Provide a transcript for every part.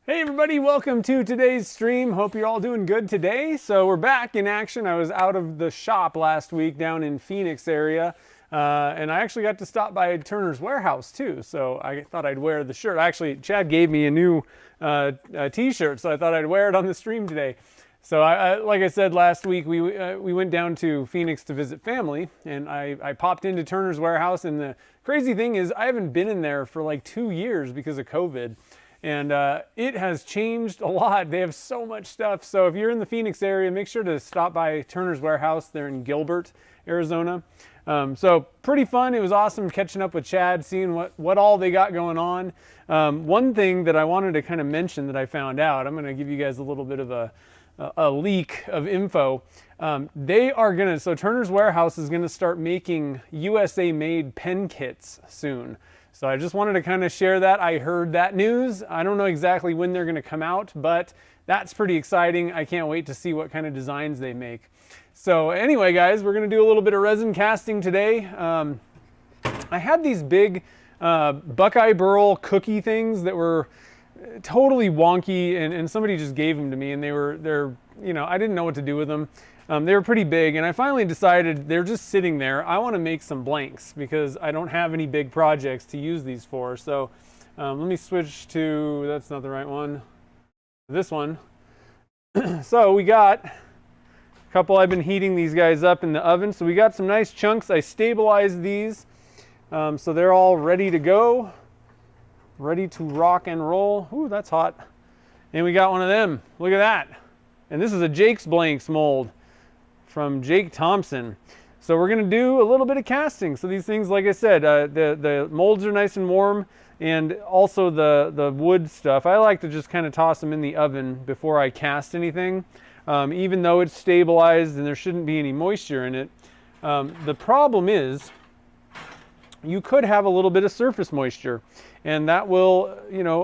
Hey everybody, welcome to today's stream. Hope you're all doing good today. So we're back in action. I was out of the shop last week down in Phoenix area, and I actually got to stop by Turner's Warehouse too. So I thought I'd wear the shirt. Actually, Chad gave me a new t-shirt, so I thought I'd wear it on the stream today. So like I said last week, we went down to Phoenix to visit family, and I popped into Turner's Warehouse, and the crazy thing is I haven't been in there for like 2 years because of COVID. And it has changed a lot. They have so much stuff. So if you're in the Phoenix area, make sure to stop by Turner's Warehouse. They're in Gilbert, Arizona. So pretty fun. It was awesome catching up with Chad, seeing what all they got going on. One thing that I wanted to kind of mention that I found out, I'm going to give you guys a little bit of a leak of info. So Turner's Warehouse is going to start making USA made pen kits soon. So I just wanted to kind of share that. I heard that news. I don't know exactly when they're going to come out, but that's pretty exciting. I can't wait to see what kind of designs they make. So anyway, guys, we're going to do a little bit of resin casting today. I had these big Buckeye Burl cookie things that were totally wonky, and somebody just gave them to me, and they're I didn't know what to do with them. They were pretty big, and I finally decided they're just sitting there. I want to make some blanks because I don't have any big projects to use these for. So let me switch to, that's not the right one, this one. So we got a couple, I've been heating these guys up in the oven. So we got some nice chunks. I stabilized these. So they're all ready to go, ready to rock and roll. Ooh, that's hot. And we got one of them. Look at that. And this is a Jake's Blanks mold from Jake Thompson. So we're going to do a little bit of casting. So these things, like I said, the molds are nice and warm, and also the wood stuff. I like to just kind of toss them in the oven before I cast anything, even though it's stabilized and there shouldn't be any moisture in it. The problem is you could have a little bit of surface moisture, and that will,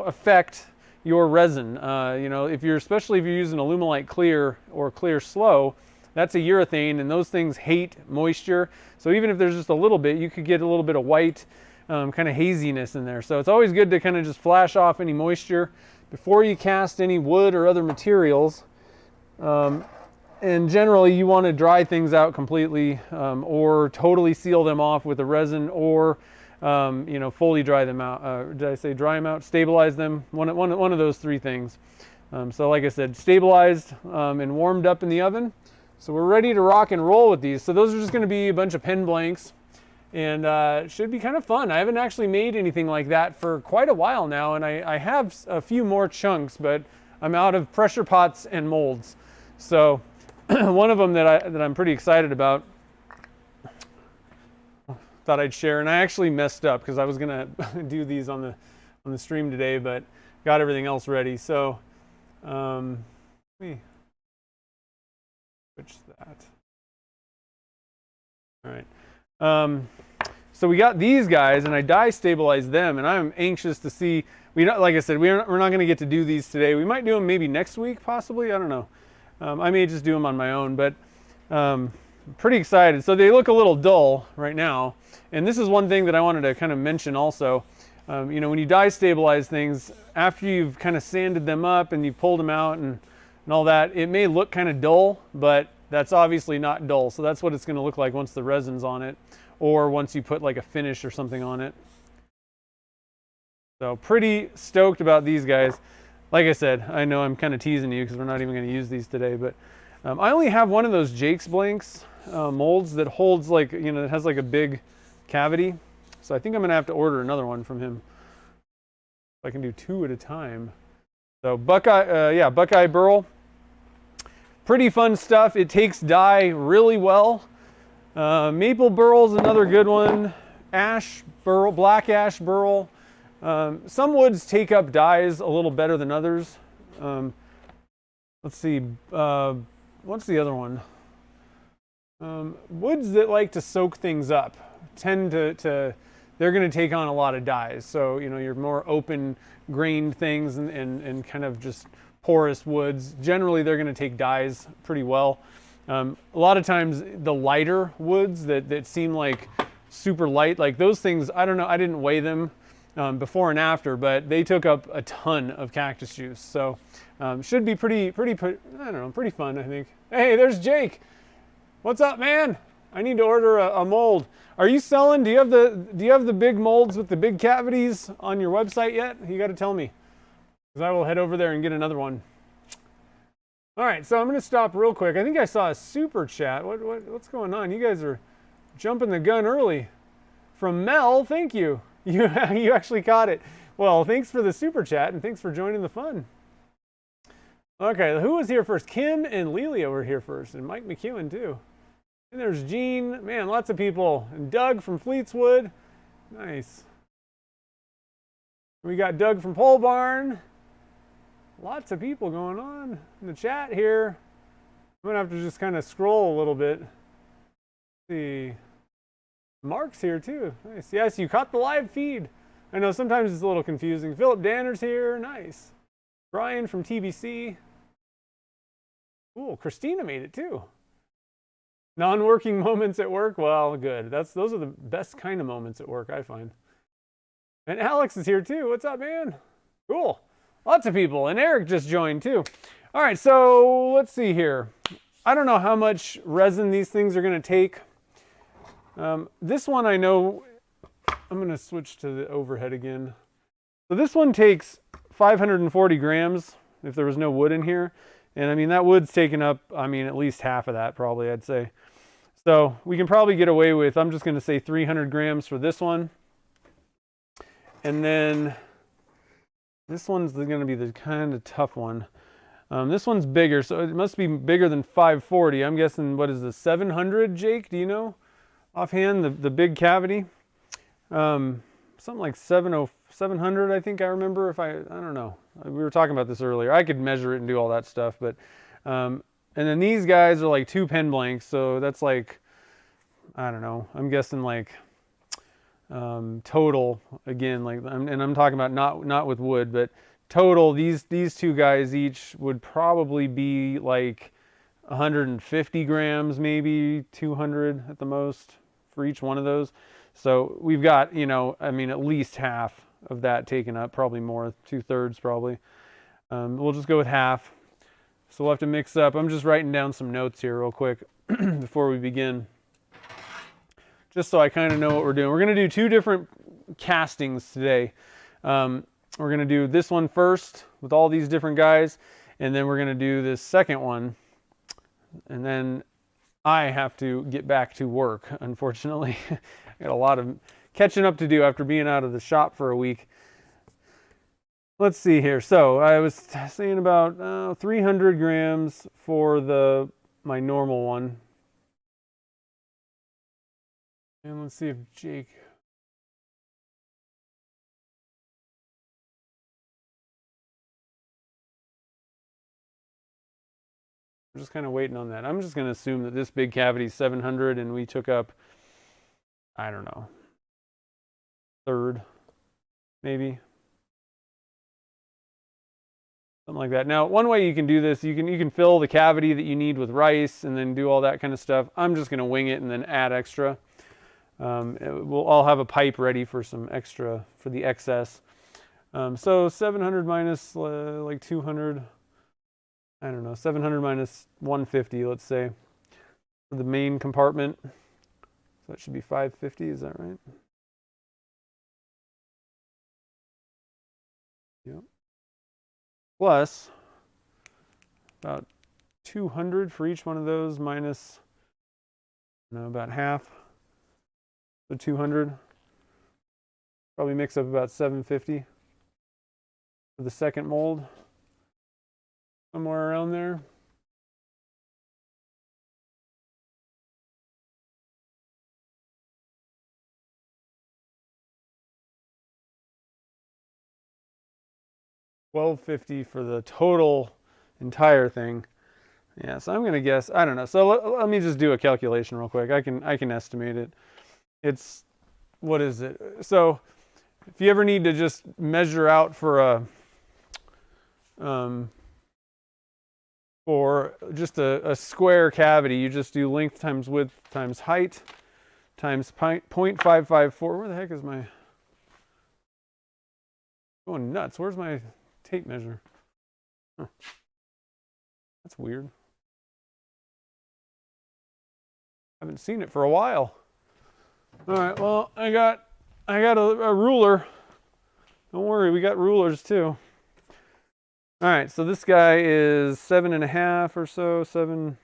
affect your resin. Especially if you're using Alumalite clear or clear slow, that's a urethane, and those things hate moisture. So even if there's just a little bit, you could get a little bit of white kind of haziness in there. So it's always good to kind of just flash off any moisture before you cast any wood or other materials. And generally you want to dry things out completely, or totally seal them off with a resin, or fully dry them out. Did I say dry them out? Stabilize them. One of those three things. So like I said, stabilized and warmed up in the oven. So we're ready to rock and roll with these. So those are just going to be a bunch of pen blanks, and it should be kind of fun. I haven't actually made anything like that for quite a while now, and I have a few more chunks, but I'm out of pressure pots and molds. So one of them that I'm pretty excited about, thought I'd share, and I actually messed up because I was gonna do these on the stream today, but got everything else ready. So let me switch that. All right. So we got these guys, and I dye stabilized them, and I'm anxious to see. Like I said, we're not going to get to do these today. We might do them maybe next week, possibly. I don't know. I may just do them on my own, but pretty excited. So they look a little dull right now, and this is one thing that I wanted to kind of mention also. When you dye stabilize things, after you've kind of sanded them up and you pulled them out and all that, it may look kind of dull, but that's obviously not dull. So that's what it's going to look like once the resin's on it, or once you put like a finish or something on it. So pretty stoked about these guys. Like I said, I know I'm kind of teasing you because we're not even going to use these today, but I only have one of those Jake's Blanks molds that holds it has like a big cavity. So I think I'm going to have to order another one from him. I can do 2 at a time. So Buckeye, Buckeye Burl. Pretty fun stuff. It takes dye really well. Maple Burl's another good one. Ash Burl, Black Ash Burl. Some woods take up dyes a little better than others. Let's see, what's the other one? Woods that like to soak things up tend to they're going to take on a lot of dyes. So, your more open grained things and kind of just porous woods, generally they're going to take dyes pretty well. A lot of times the lighter woods that seem like super light, like those things, I don't know, I didn't weigh them. before and after, but they took up a ton of cactus juice. So should be pretty fun, I think. Hey, there's Jake. What's up, man? I need to order a mold. Are you selling? Do you have the big molds with the big cavities on your website yet? You got to tell me, because I will head over there and get another one. All right, so I'm going to stop real quick. I think I saw a super chat. What's going on? You guys are jumping the gun early. From Mel, thank you. You actually caught it. Well, thanks for the super chat and thanks for joining the fun. Okay, who was here first? Kim and Lelia were here first, and Mike McEwen too. And there's Gene. Man, lots of people. And Doug from Fleetswood. Nice. We got Doug from Pole Barn. Lots of people going on in the chat here. I'm going to have to just kind of scroll a little bit. Let's see. Mark's here too. Nice. Yes, you caught the live feed. I know sometimes it's a little confusing. Philip Danner's here. Nice. Brian from TBC. Cool. Christina made it too. Non-working moments at work. Well, good. Those are the best kind of moments at work, I find. And Alex is here too. What's up, man? Cool. Lots of people. And Eric just joined too. All right, so let's see here. I don't know how much resin these things are going to take. This one I know, I'm going to switch to the overhead again. So this one takes 540 grams if there was no wood in here. And I mean, that wood's taken up, I mean, at least half of that probably, I'd say. So we can probably get away with, I'm just going to say 300 grams for this one. And then this one's going to be the kind of tough one. This one's bigger, so it must be bigger than 540. I'm guessing, what is this, 700, Jake? Do you know offhand, the big cavity? Something like 700, I think I remember. I don't know. We were talking about this earlier. I could measure it and do all that stuff, but and then these guys are like 2 pen blanks, so that's like, I don't know. I'm guessing like total again, like, and I'm talking about not with wood, but total. These 2 guys each would probably be like 150 grams, maybe 200 at the most for each one of those. So we've got, you know, I mean, at least half of that taken up, probably more, 2/3 probably. We'll just go with half. So we'll have to mix up. I'm just writing down some notes here real quick before we begin, just so I kind of know what we're doing. We're going to do 2 different castings today. We're going to do this one first with all these different guys, and then we're going to do this second one, and then I have to get back to work, unfortunately. I got a lot of catching up to do after being out of the shop for a week. Let's see here. So I was saying about 300 grams for my normal one. And let's see if Jake... I'm just kind of waiting on that. I'm just going to assume that this big cavity is 700 and we took up, I don't know, 1/3, maybe. Something like that. Now, one way you can do this, you can fill the cavity that you need with rice and then do all that kind of stuff. I'm just going to wing it and then add extra. I'll have a pipe ready for some extra, for the excess. So 700 minus like 200. I don't know, 700 minus 150, let's say, for the main compartment. So that should be 550, is that right? Yep. Plus about 200 for each one of those, minus, about half. So 200. Probably mix up about 750 for the second mold. Somewhere around there. $12.50 for the total entire thing. Yeah, so I'm gonna guess, I don't know. So let me just do a calculation real quick. I can estimate it. It's, what is it? So if you ever need to just measure out for a square cavity, you just do length times width times height times 0.554. Where the heck is my... Going nuts. Where's my tape measure? Huh. That's weird. Haven't seen it for a while. All right, well, I got a ruler. Don't worry, we got rulers too. All right, so this guy is 7.5 or so, 7,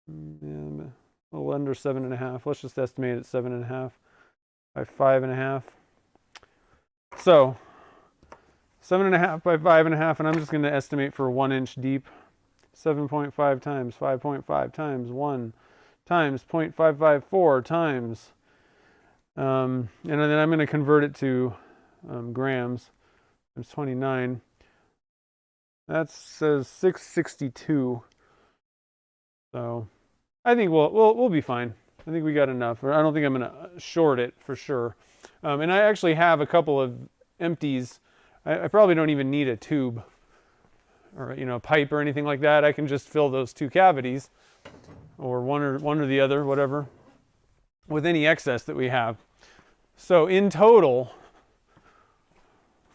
yeah, a little under 7.5. Let's just estimate it 7.5 by 5.5. So 7.5 by 5.5, and I'm just going to estimate for 1 inch deep. 7.5 times 5.5 times 1 times 0.554 times, and then I'm going to convert it to grams. It's 29. That says 662. So I think we'll be fine. I think we got enough. I don't think I'm going to short it for sure. And I actually have a couple of empties. I probably don't even need a tube or pipe or anything like that. I can just fill those 2 cavities, or one or the other, whatever, with any excess that we have. So in total,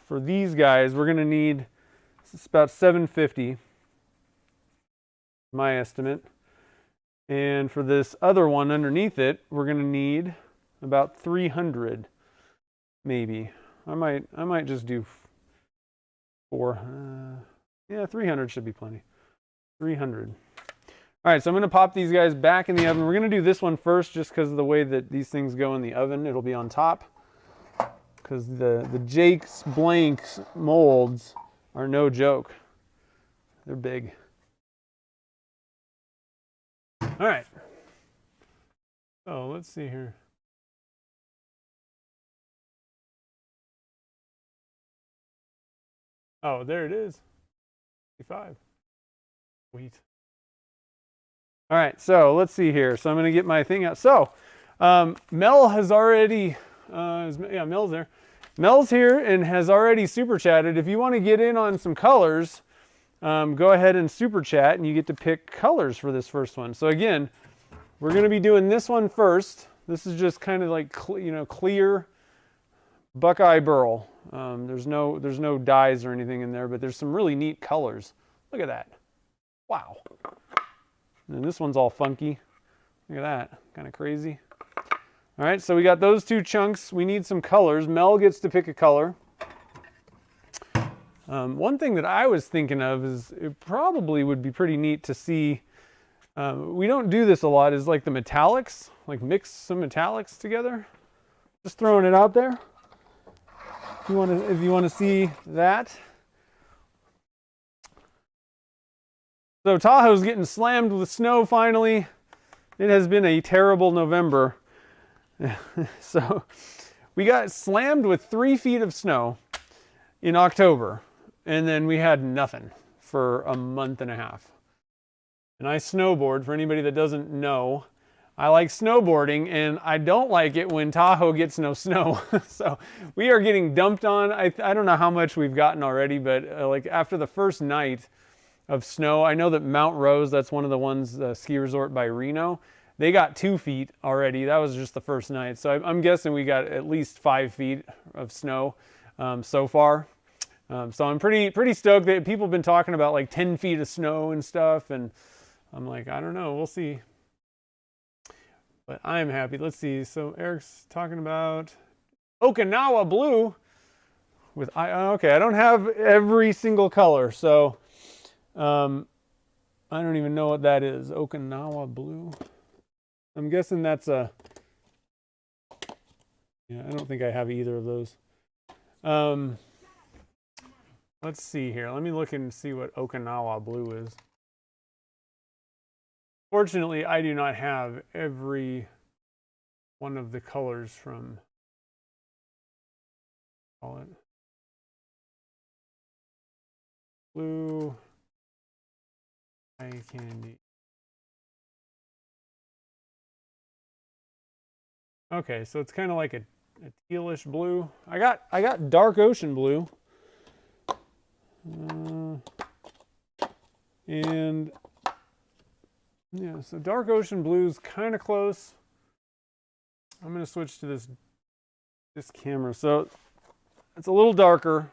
for these guys, we're going to need, it's about 750, my estimate. And for this other one underneath it, we're going to need about 300, maybe. I might just do 4. Yeah, 300 should be plenty. 300. All right, so I'm going to pop these guys back in the oven. We're going to do this one first just because of the way that these things go in the oven. It'll be on top because the Jake's Blanks molds are no joke. They're big. All right. So let's see here. Oh, there it is. 55. Sweet. All right, so let's see here. So I'm going to get my thing out. So Mel has already, yeah, Mel's there. Mel's here and has already super chatted. If you want to get in on some colors, go ahead and super chat, and you get to pick colors for this first one. So again, we're going to be doing this one first. This is just kind of like clear Buckeye Burl. There's no dyes or anything in there, but there's some really neat colors. Look at that. Wow. And this one's all funky. Look at that. Kind of crazy. All right, so we got those 2 chunks. We need some colors. Mel gets to pick a color. One thing that I was thinking of is it probably would be pretty neat to see, we don't do this a lot, is like the metallics, like mix some metallics together. Just throwing it out there. If you want to see that. So Tahoe's getting slammed with snow finally. It has been a terrible November. So we got slammed with 3 feet of snow in October, and then we had nothing for a month and a half. And I snowboard. For anybody that doesn't know, I like snowboarding, and I don't like it when Tahoe gets no snow. So we are getting dumped on. I don't know how much we've gotten already, but like after the first night of snow, I know that Mount Rose, that's one of the ones, the ski resort by Reno, they got 2 feet already. That was just the first night. So I'm guessing we got at least 5 feet of snow so far. So I'm pretty stoked that people have been talking about like 10 feet of snow and stuff. And I'm like, I don't know, we'll see. But I'm happy. Let's see. So Eric's talking about Okinawa Blue with okay, I don't have every single color, so I don't even know what that is. Okinawa Blue. I'm guessing that's a, yeah, I don't think I have either of those. Let's see here. Let me look and see what Okinawa Blue is. Fortunately, I do not have every one of the colors from, call it, blue eye candy. Okay, so it's kind of like a tealish blue. I got dark ocean blue. And yeah, so dark ocean blue's kind of close. I'm going to switch to this camera. So It's a little darker.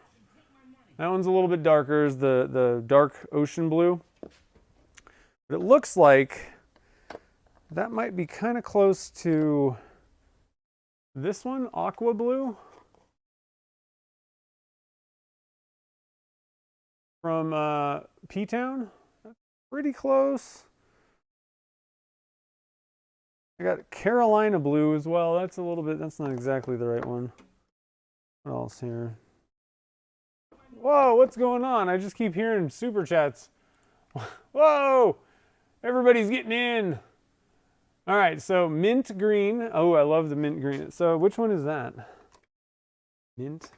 That one's a little bit darker, is the dark ocean blue. But it looks like that might be kind of close to this one, aqua blue. From P-Town. That's pretty close. I got Carolina blue as well. That's a little bit, that's not exactly the right one. What else here? Whoa, what's going on? I just keep hearing super chats. Whoa, everybody's getting in. All right, so mint green. Oh, I love the mint green. So which one is that? Mint.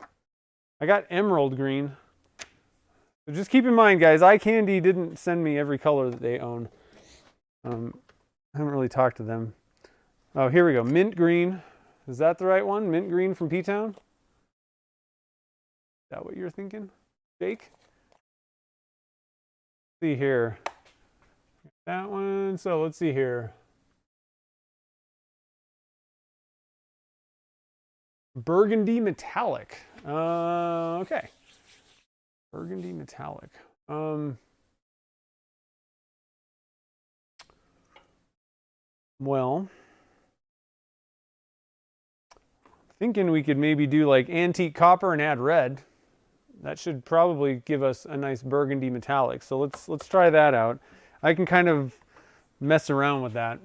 I got emerald green. So just keep in mind, guys, Eye Candy didn't send me every color that they own. I haven't really talked to them. Oh, here we go. Mint green. Is that the right one? Mint green from P-Town? Is that what you're thinking, Jake? Let's see here. That one. So let's see here. Burgundy metallic. Okay. Burgundy metallic. Well, thinking we could maybe do like antique copper and add red. That should probably give us a nice burgundy metallic. So let's try that out. I can kind of mess around with that.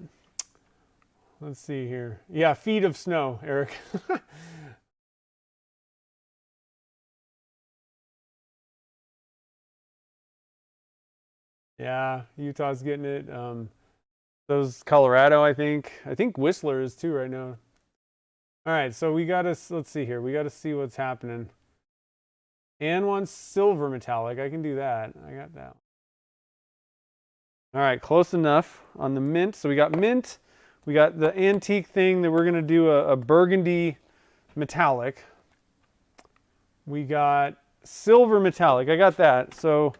Let's see here. Yeah, feet of snow, Eric. Yeah, Utah's getting it. Those Colorado, I think. I think Whistler is too right now. All right, so we gotta, let's see here. We gotta see what's happening. Anne wants silver metallic. I can do that. I got that. All right, close enough on the mint. So we got mint. We got the antique thing that we're gonna do a burgundy metallic. We got silver metallic. I got that. So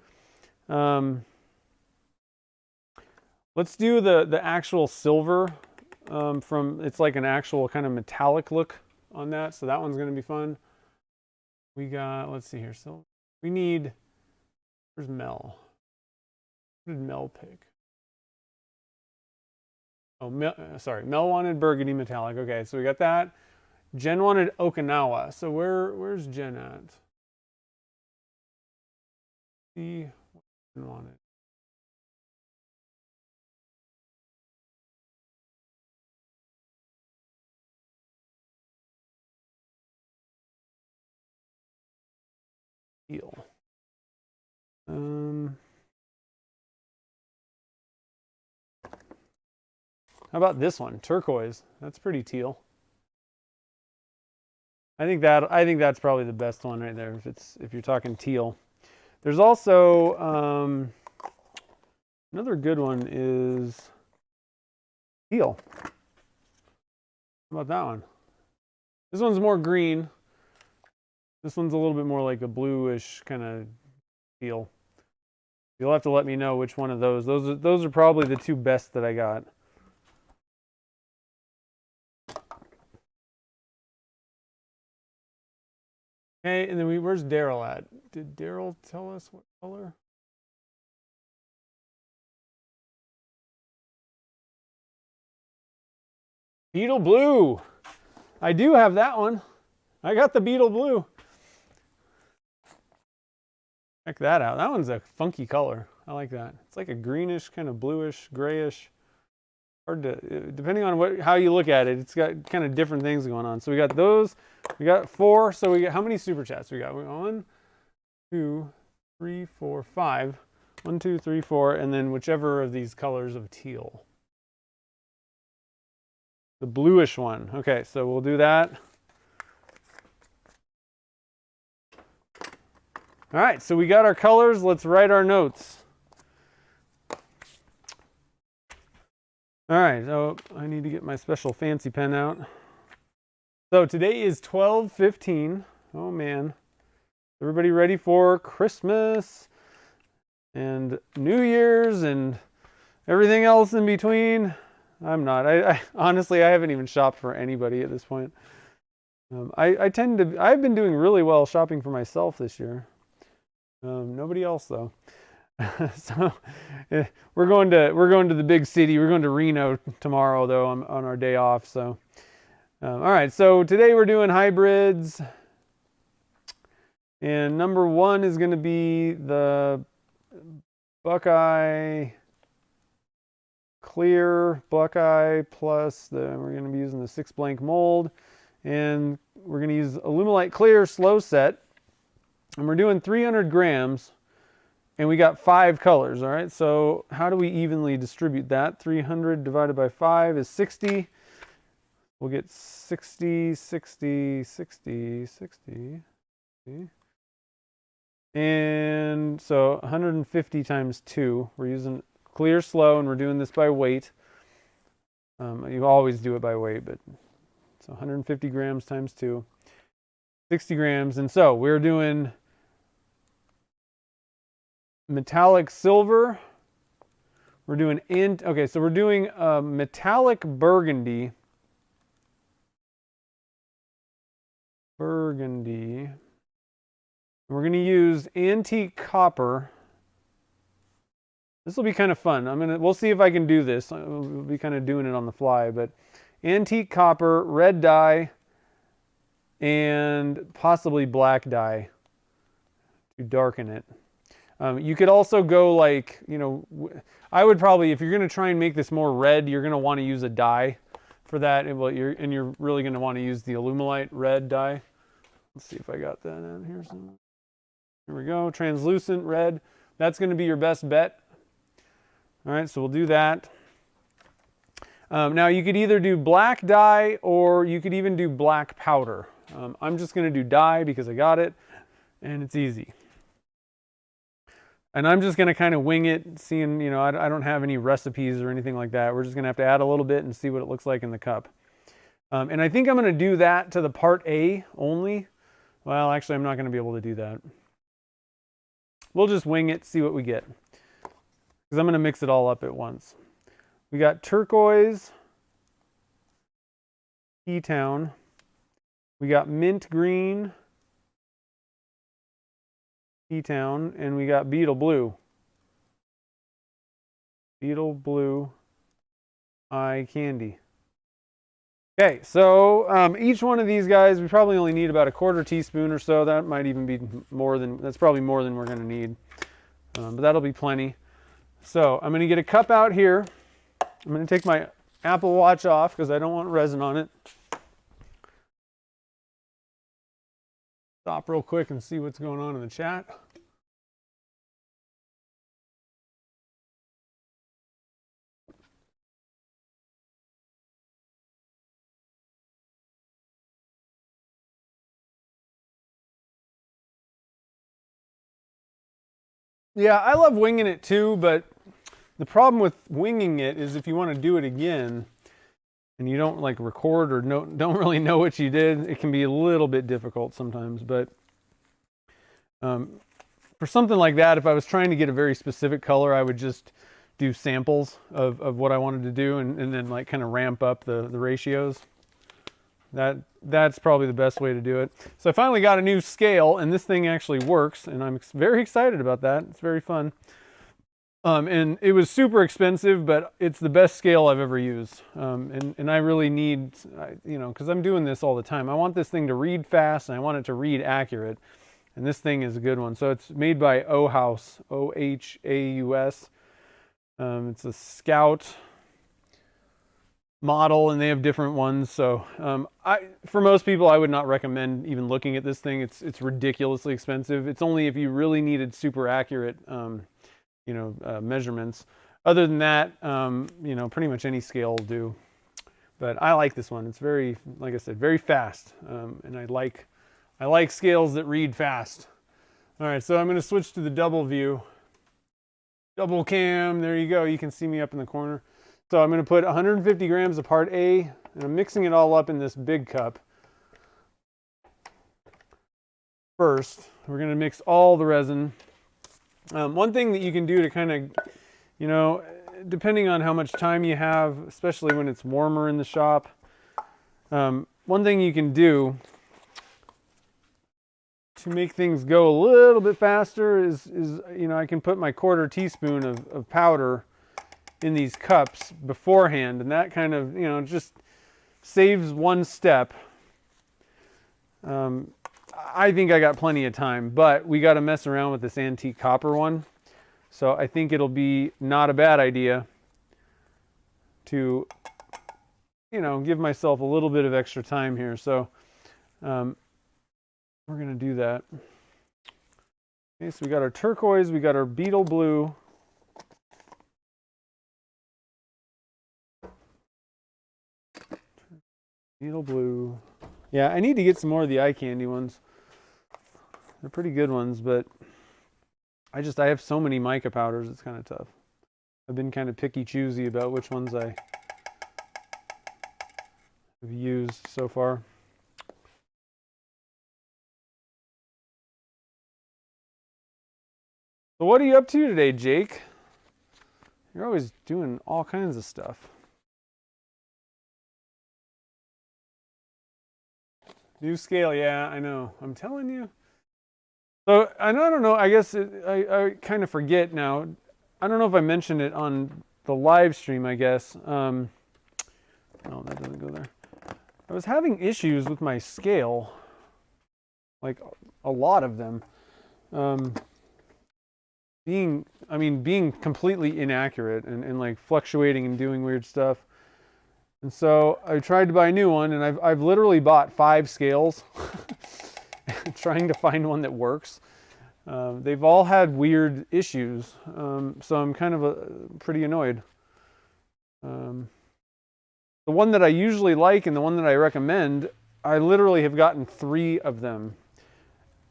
let's do the actual silver from, it's like an actual kind of metallic look on that. So that one's going to be fun. We got, let's see here. So we need, where's Mel? What did Mel pick? Oh, sorry. Mel wanted burgundy metallic. Okay, so we got that. Jen wanted Okinawa. So where's Jen at? See what Jen wanted. Teal. How about this one? Turquoise. That's pretty teal. I think that's probably the best one right there if you're talking teal. There's also another good one is teal. How about that one? This one's more green. This one's a little bit more like a bluish kind of teal. You'll have to let me know which one of those. Those are probably the two best that I got. Okay, and then where's Daryl at? Did Daryl tell us what color? Beetle blue. I do have that one. I got the beetle blue. Check that out. That one's a funky color. I like that. It's like a greenish, kind of bluish, grayish. Hard to, depending on how you look at it, it's got kind of different things going on. So we got those. We got 4. So we got, how many super chats we got? 1, 2, 3, 4, 5. 1, 2, 3, 4, and then whichever of these colors of teal. The bluish one. Okay, so we'll do that. All right, so we got our colors. Let's write our notes. All right, so I need to get my special fancy pen out. So today is 12/15. Oh man. Everybody ready for Christmas and New Year's and everything else in between? I'm not. I honestly, I haven't even shopped for anybody at this point. I've been doing really well shopping for myself this year. Nobody else though. So we're going to the big city. We're going to Reno tomorrow though on our day off. So all right, so today we're doing hybrids, and number 1 is going to be the Buckeye clear Buckeye plus we're going to be using the 6 blank mold, and we're going to use Alumalite clear slow set, and we're doing 300 grams, and we got 5 colors. All right, so how do we evenly distribute that? 300 divided by 5 is 60. We'll get 60, 60, 60, 60. And so 150 times 2. We're using clear slow, and we're doing this by weight. You always do it by weight, but so 150 grams times 2, 60 grams. And so we're doing metallic silver. We're doing so we're doing metallic burgundy. We're going to use antique copper. This will be kind of fun. We'll see if I can do this. We'll be kind of doing it on the fly, but antique copper, red dye, and possibly black dye to darken it. You could also go like, I would probably, if you're going to try and make this more red, you're going to want to use a dye for that, and you're really going to want to use the Alumalite Red Dye. Let's see if I got that in here. Here we go, translucent red. That's going to be your best bet. All right, so we'll do that. Now you could either do black dye, or you could even do black powder. I'm just going to do dye because I got it, and it's easy. And I'm just going to kind of wing it, seeing, I don't have any recipes or anything like that. We're just going to have to add a little bit and see what it looks like in the cup. And I think I'm going to do that to the part A only. Well, actually, I'm not going to be able to do that. We'll just wing it, see what we get, because I'm going to mix it all up at once. We got turquoise, T-Town. We got mint green, T-Town, and we got beetle blue. Beetle blue eye candy. Okay, so each one of these guys, we probably only need about a 1/4 teaspoon or so. That might even be more than, that's probably more than we're going to need. But that'll be plenty. So I'm going to get a cup out here. I'm going to take my Apple Watch off because I don't want resin on it. Stop real quick and see what's going on in the chat. Yeah, I love winging it too, but the problem with winging it is if you want to do it again and you don't like record or don't really know what you did, it can be a little bit difficult sometimes. But for something like that, if I was trying to get a very specific color, I would just do samples of what I wanted to do, and then like kind of ramp up the ratios. That's probably the best way to do it. So I finally got a new scale, and this thing actually works, and I'm very excited about that. It's very fun. And it was super expensive, but it's the best scale I've ever used. And I really need, because I'm doing this all the time. I want this thing to read fast, and I want it to read accurate. And this thing is a good one. So it's made by Ohaus, O-H-A-U-S. It's a Scout model, and they have different ones. So for most people, I would not recommend even looking at this thing. It's ridiculously expensive. It's only if you really needed super accurate measurements. Other than that, pretty much any scale will do. But I like this one. It's very, like I said, very fast. And I like scales that read fast. All right, so I'm going to switch to the double view. Double cam, there you go. You can see me up in the corner. So I'm going to put 150 grams of part A, and I'm mixing it all up in this big cup. First, we're going to mix all the resin. One thing that you can do to kind of, depending on how much time you have, especially when it's warmer in the shop, one thing you can do to make things go a little bit faster is you know, I can put my 1/4 teaspoon of powder in these cups beforehand, and that kind of, you know, just saves one step. I think I got plenty of time, but we got to mess around with this antique copper one. So I think it'll be not a bad idea to, you know, give myself a little bit of extra time here. So we're going to do that. Okay, so we got our turquoise, we got our beetle blue. Beetle blue. Yeah, I need to get some more of the eye candy ones. They're pretty good ones, but I have so many mica powders, it's kind of tough. I've been kind of picky choosy about which ones I have used so far. So what are you up to today, Jake? You're always doing all kinds of stuff. New scale, yeah, I know. I'm telling you. So, I don't know, I guess I kind of forget now. I don't know if I mentioned it on the live stream, I guess. No, that doesn't go there. I was having issues with my scale, like a lot of them. Being completely inaccurate and like fluctuating and doing weird stuff. And so I tried to buy a new one, and I've literally bought 5 scales trying to find one that works. They've all had weird issues, so I'm kind of pretty annoyed. The one that I usually like and the one that I recommend, I literally have gotten 3 of them,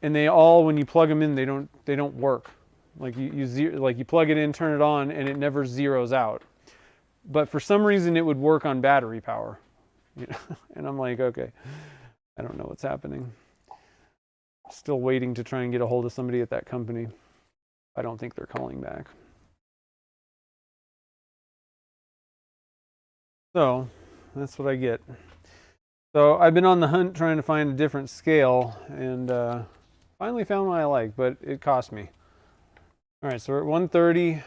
and they all, when you plug them in, they don't work. Like you plug it in, turn it on, and it never zeroes out. But for some reason, it would work on battery power. You know? And I'm like, okay, I don't know what's happening. Still waiting to try and get a hold of somebody at that company. I don't think they're calling back. So that's what I get. So I've been on the hunt trying to find a different scale, and finally found one I like, but it cost me. All right, so we're at 130.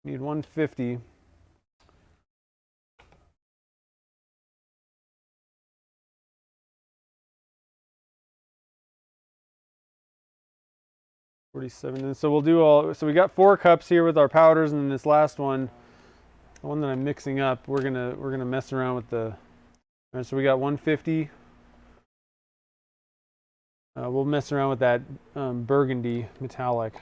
Need 150. And so we'll do all. So we got 4 cups here with our powders, and then this last one, the one that I'm mixing up, we're gonna mess around with the. All right, so we got 150. We'll mess around with that burgundy metallic.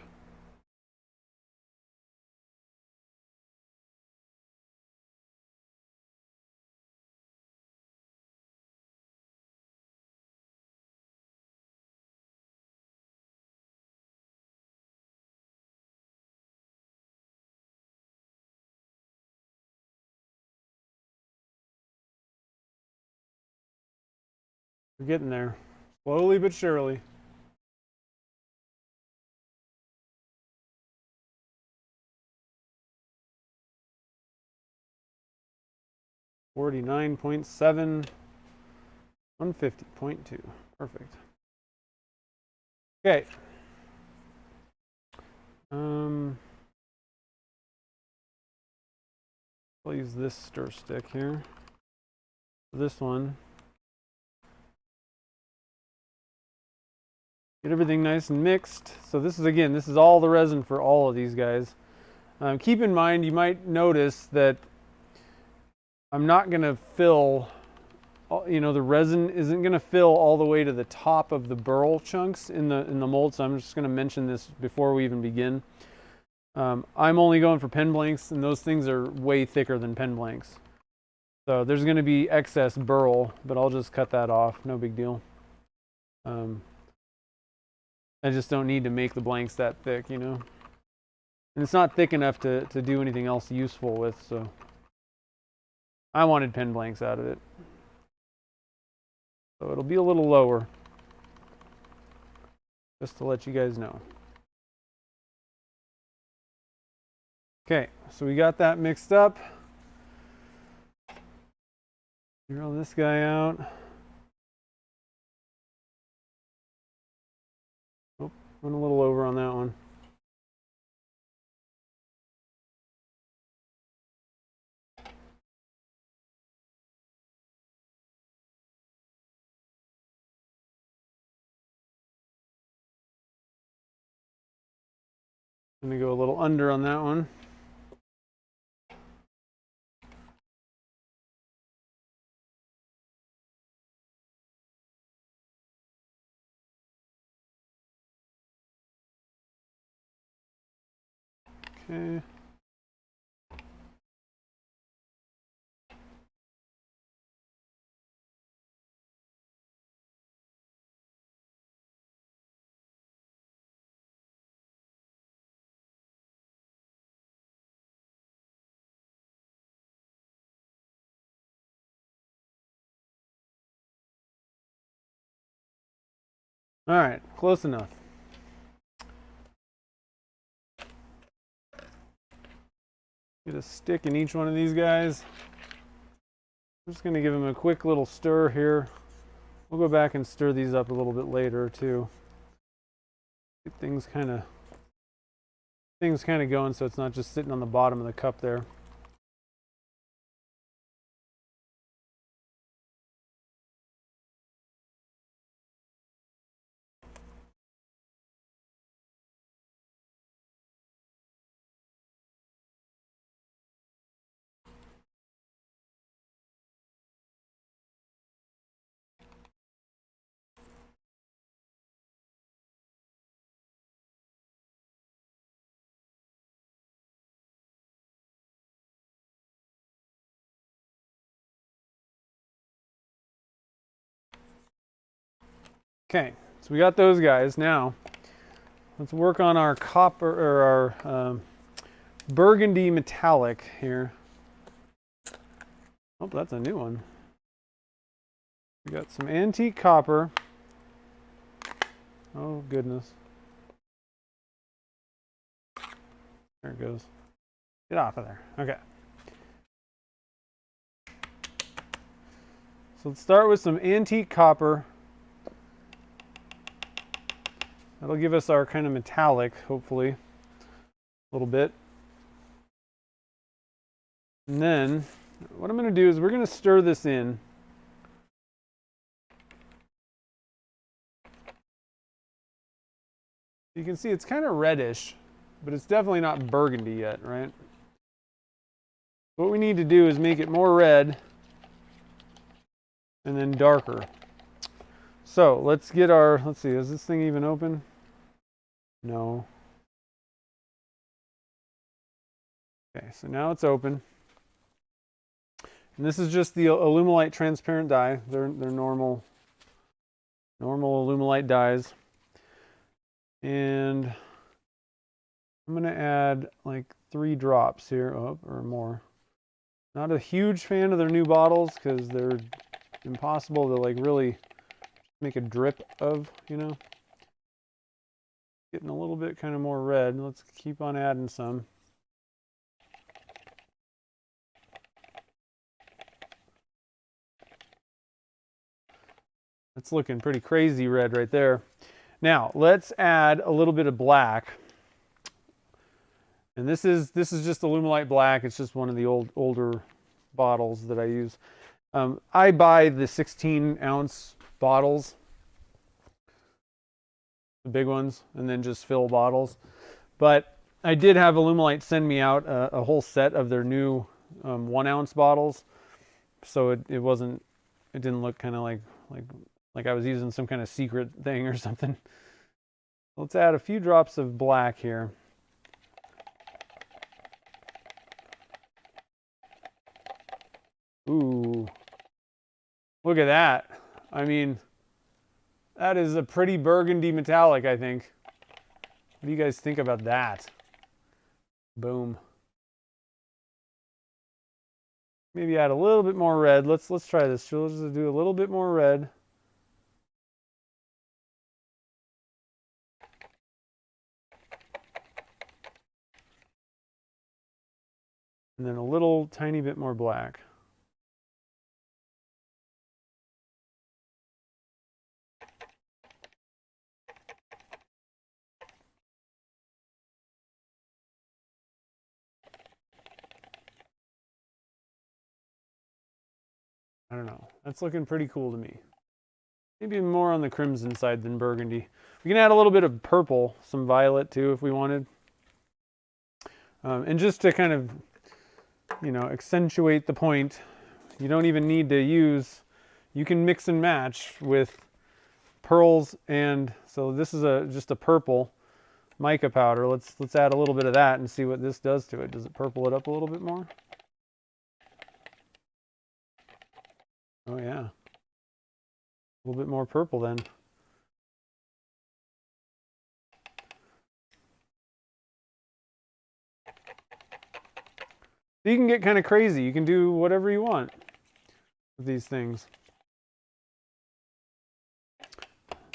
We're getting there, slowly but surely. $49.7, 150.2. Perfect. Okay. I'll use this stir stick here. This one. Get everything nice and mixed. So this is all the resin for all of these guys. Keep in mind, you might notice that I'm not going to fill, you know, the resin isn't going to fill all the way to the top of the burl chunks in the mold. So I'm just going to mention this before we even begin. I'm only going for pen blanks, and those things are way thicker than pen blanks. So there's going to be excess burl, but I'll just cut that off. No big deal. I just don't need to make the blanks that thick, you know. And it's not thick enough to do anything else useful with, so I wanted pen blanks out of it. So it'll be a little lower, just to let you guys know. Okay, so we got that mixed up. Drill this guy out. Went a little over on that one. I'm going to go a little under on that one. Okay. All right, close enough. Get a stick in each one of these guys. I'm just going to give them a quick little stir here. We'll go back and stir these up a little bit later too. Get things kind of going so it's not just sitting on the bottom of the cup there. Okay, so we got those guys. Now, let's work on our copper or our burgundy metallic here. Oh, that's a new one. We got some antique copper. Oh, goodness. There it goes. Get off of there. Okay. So let's start with some antique copper. That'll give us our kind of metallic, hopefully, a little bit. And then what I'm going to do is we're going to stir this in. You can see it's kind of reddish, but it's definitely not burgundy yet, right? What we need to do is make it more red and then darker. So let's get our, let's see, is this thing even open? No. Okay, so now it's open. And this is just the Alumalite Transparent Dye. They're normal Alumalite dyes. And I'm going to add like 3 drops here, or more. Not a huge fan of their new bottles because they're impossible to like really make a drip of, you know. Getting a little bit kind of more red. Let's keep on adding some. That's looking pretty crazy red right there. Now let's add a little bit of black. And this is just Alumalite black. It's just one of the older bottles that I use. I buy the 16-ounce bottles, the big ones, and then just fill bottles. But I did have Alumalite send me out a whole set of their new 1-ounce bottles, so it didn't look kind of like I was using some kind of secret thing or something. Let's add a few drops of black here. Ooh, look at that. I mean, that is a pretty burgundy metallic, I think. What do you guys think about that? Boom. Maybe add a little bit more red. Let's try this. So let's just do a little bit more red. And then a little tiny bit more black. I don't know. That's looking pretty cool to me. Maybe more on the crimson side than burgundy. We can add a little bit of purple, some violet too if we wanted. And just to kind of, you know, accentuate the point, you don't even need to use, you can mix and match with pearls. And so this is just a purple mica powder. Let's add a little bit of that and see what this does to it. Does it purple it up a little bit more? Oh yeah. A little bit more purple then. So you can get kind of crazy. You can do whatever you want with these things.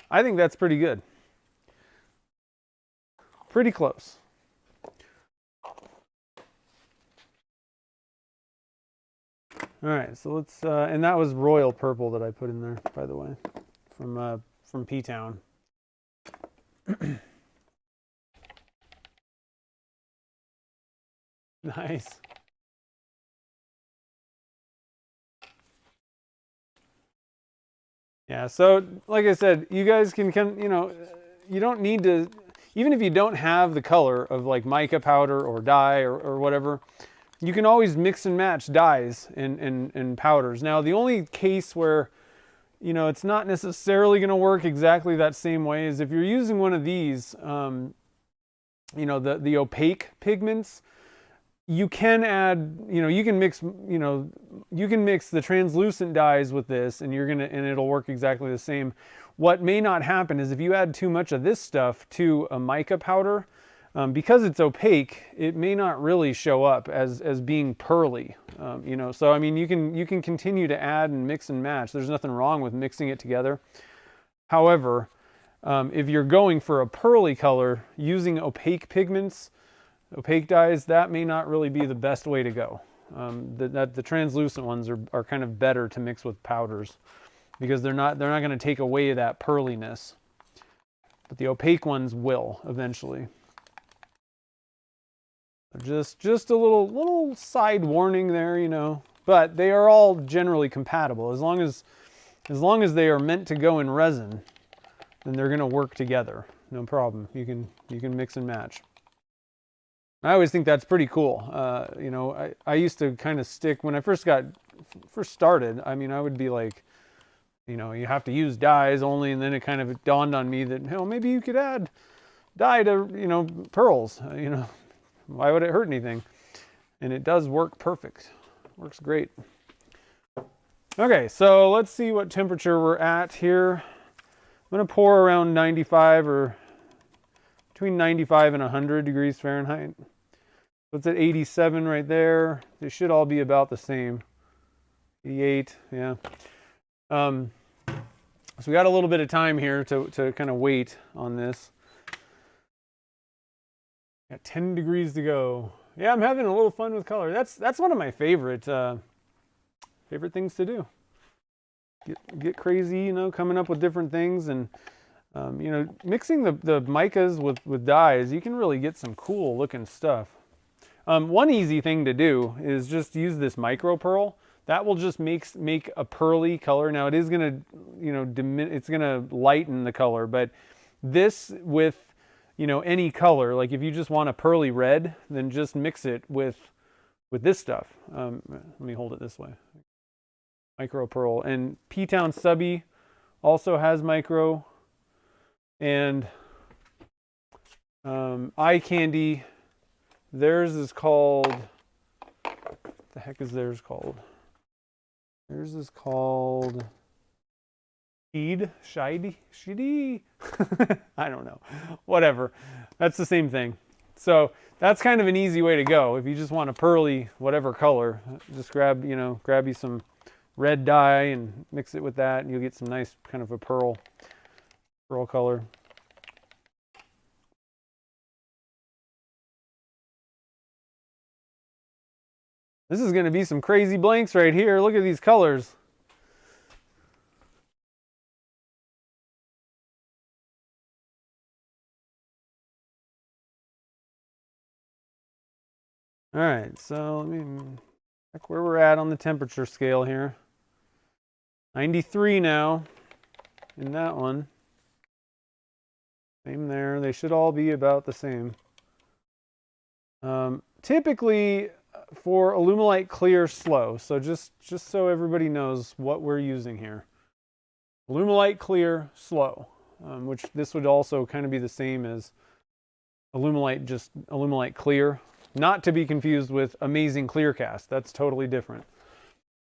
I think that's pretty good. Pretty close. All right, so let's, and that was royal purple that I put in there, by the way, from P-Town. Nice. Yeah, so like I said, you guys can, you know, you don't need to, even if you don't have the color of like mica powder or dye or whatever, you can always mix and match dyes and powders. Now, the only case where, you know, it's not necessarily going to work exactly that same way is if you're using one of these, you know, the opaque pigments. You can add, you know, you can mix the translucent dyes with this and it'll work exactly the same. What may not happen is if you add too much of this stuff to a mica powder, because it's opaque, it may not really show up as being pearly, you know. So I mean, you can continue to add and mix and match. There's nothing wrong with mixing it together. However, if you're going for a pearly color using opaque pigments, opaque dyes, that may not really be the best way to go. The translucent ones are kind of better to mix with powders because they're not going to take away that pearliness, but the opaque ones will eventually. Just a little side warning there, you know, but they are all generally compatible as long as they are meant to go in resin, then they're going to work together, no problem. You can mix and match. I always think that's pretty cool. You know, I used to kind of stick when I first started. I mean, I would be like, you know, you have to use dyes only, and then it kind of dawned on me that, hell, maybe you could add dye to, you know, pearls. You know, why would it hurt anything? And it does work perfect. Works great. Okay, so let's see what temperature we're at here. I'm going to pour around 95 or between 95 and 100 degrees Fahrenheit. So it's at 87 right there. They should all be about the same. 88, yeah. So we got a little bit of time here to kind of wait on this. Got 10 degrees to go. Yeah, I'm having a little fun with color. That's one of my favorite things to do. Get crazy, you know, coming up with different things and you know, mixing the micas with dyes, you can really get some cool looking stuff. One easy thing to do is just use this micro pearl. That will just make a pearly color. Now it is gonna, you know, it's gonna lighten the color, but this with, you know, any color, like if you just want a pearly red, then just mix it with this stuff. Let me hold it this way. Micro pearl. And P-Town Subby also has micro. And Eye Candy, theirs is called, what the heck is theirs called? Theirs is called Shidi? I don't know. Whatever. That's the same thing. So that's kind of an easy way to go. If you just want a pearly whatever color, just grab you some red dye and mix it with that, and you'll get some nice kind of a pearl color. This is going to be some crazy blanks right here. Look at these colors. All right, so let me check where we're at on the temperature scale here. 93 now in that one. Same there. They should all be about the same. Typically for Alumalite Clear Slow, so just so everybody knows what we're using here. Alumalite Clear Slow, which this would also kind of be the same as Alumalite Clear. Not to be confused with Amazing Clear Cast. That's totally different.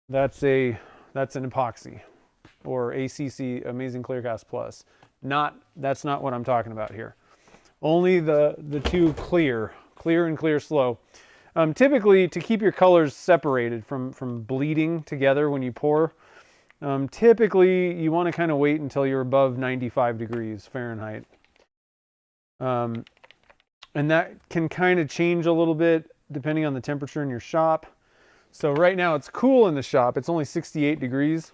That's an epoxy, or ACC, Amazing Clear Cast Plus. That's not what I'm talking about here. Only the two clear and clear slow. Typically, to keep your colors separated from bleeding together when you pour, typically you want to kind of wait until you're above 95 degrees Fahrenheit. And that can kind of change a little bit depending on the temperature in your shop. So right now it's cool in the shop. It's only 68 degrees.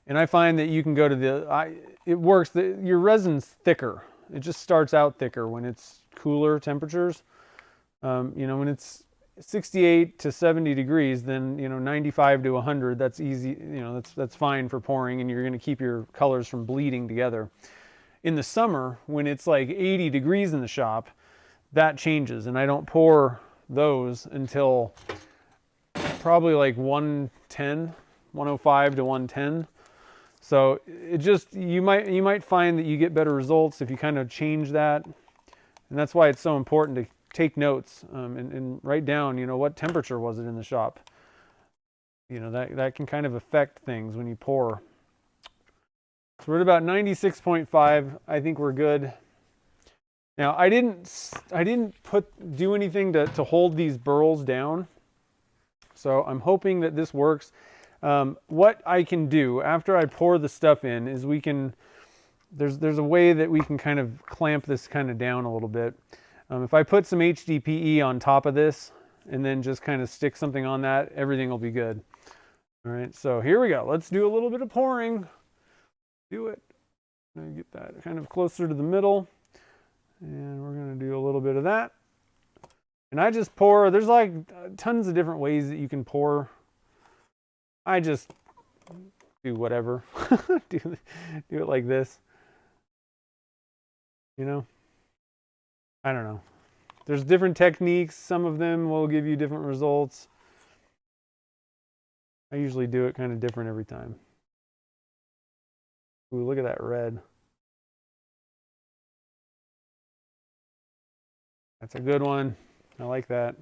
And I find that you can go to it works, your resin's thicker. It just starts out thicker when it's cooler temperatures. You know, when it's 68 to 70 degrees, then, you know, 95 to 100, that's easy. You know, that's fine for pouring, and you're going to keep your colors from bleeding together. In the summer, when it's like 80 degrees in the shop, that changes, and I don't pour those until probably like 110, 105 to 110. So it just, you might find that you get better results if you kind of change that. And that's why it's so important to take notes and write down, you know, what temperature was it in the shop. You know, that can kind of affect things when you pour. So we're at about 96.5. I think we're good. Now I didn't do anything to hold these burls down. So I'm hoping that this works. What I can do after I pour the stuff in is there's a way that we can kind of clamp this kind of down a little bit. If I put some HDPE on top of this and then just kind of stick something on that, everything will be good. All right, so here we go. Let's do a little bit of pouring. Do it. I'm gonna get that kind of closer to the middle. And we're gonna do a little bit of that. And I just pour, there's like tons of different ways that you can pour. I just do whatever. do it like this. You know? I don't know. There's different techniques. Some of them will give you different results. I usually do it kind of different every time. Ooh, look at that red. That's a good one. I like that.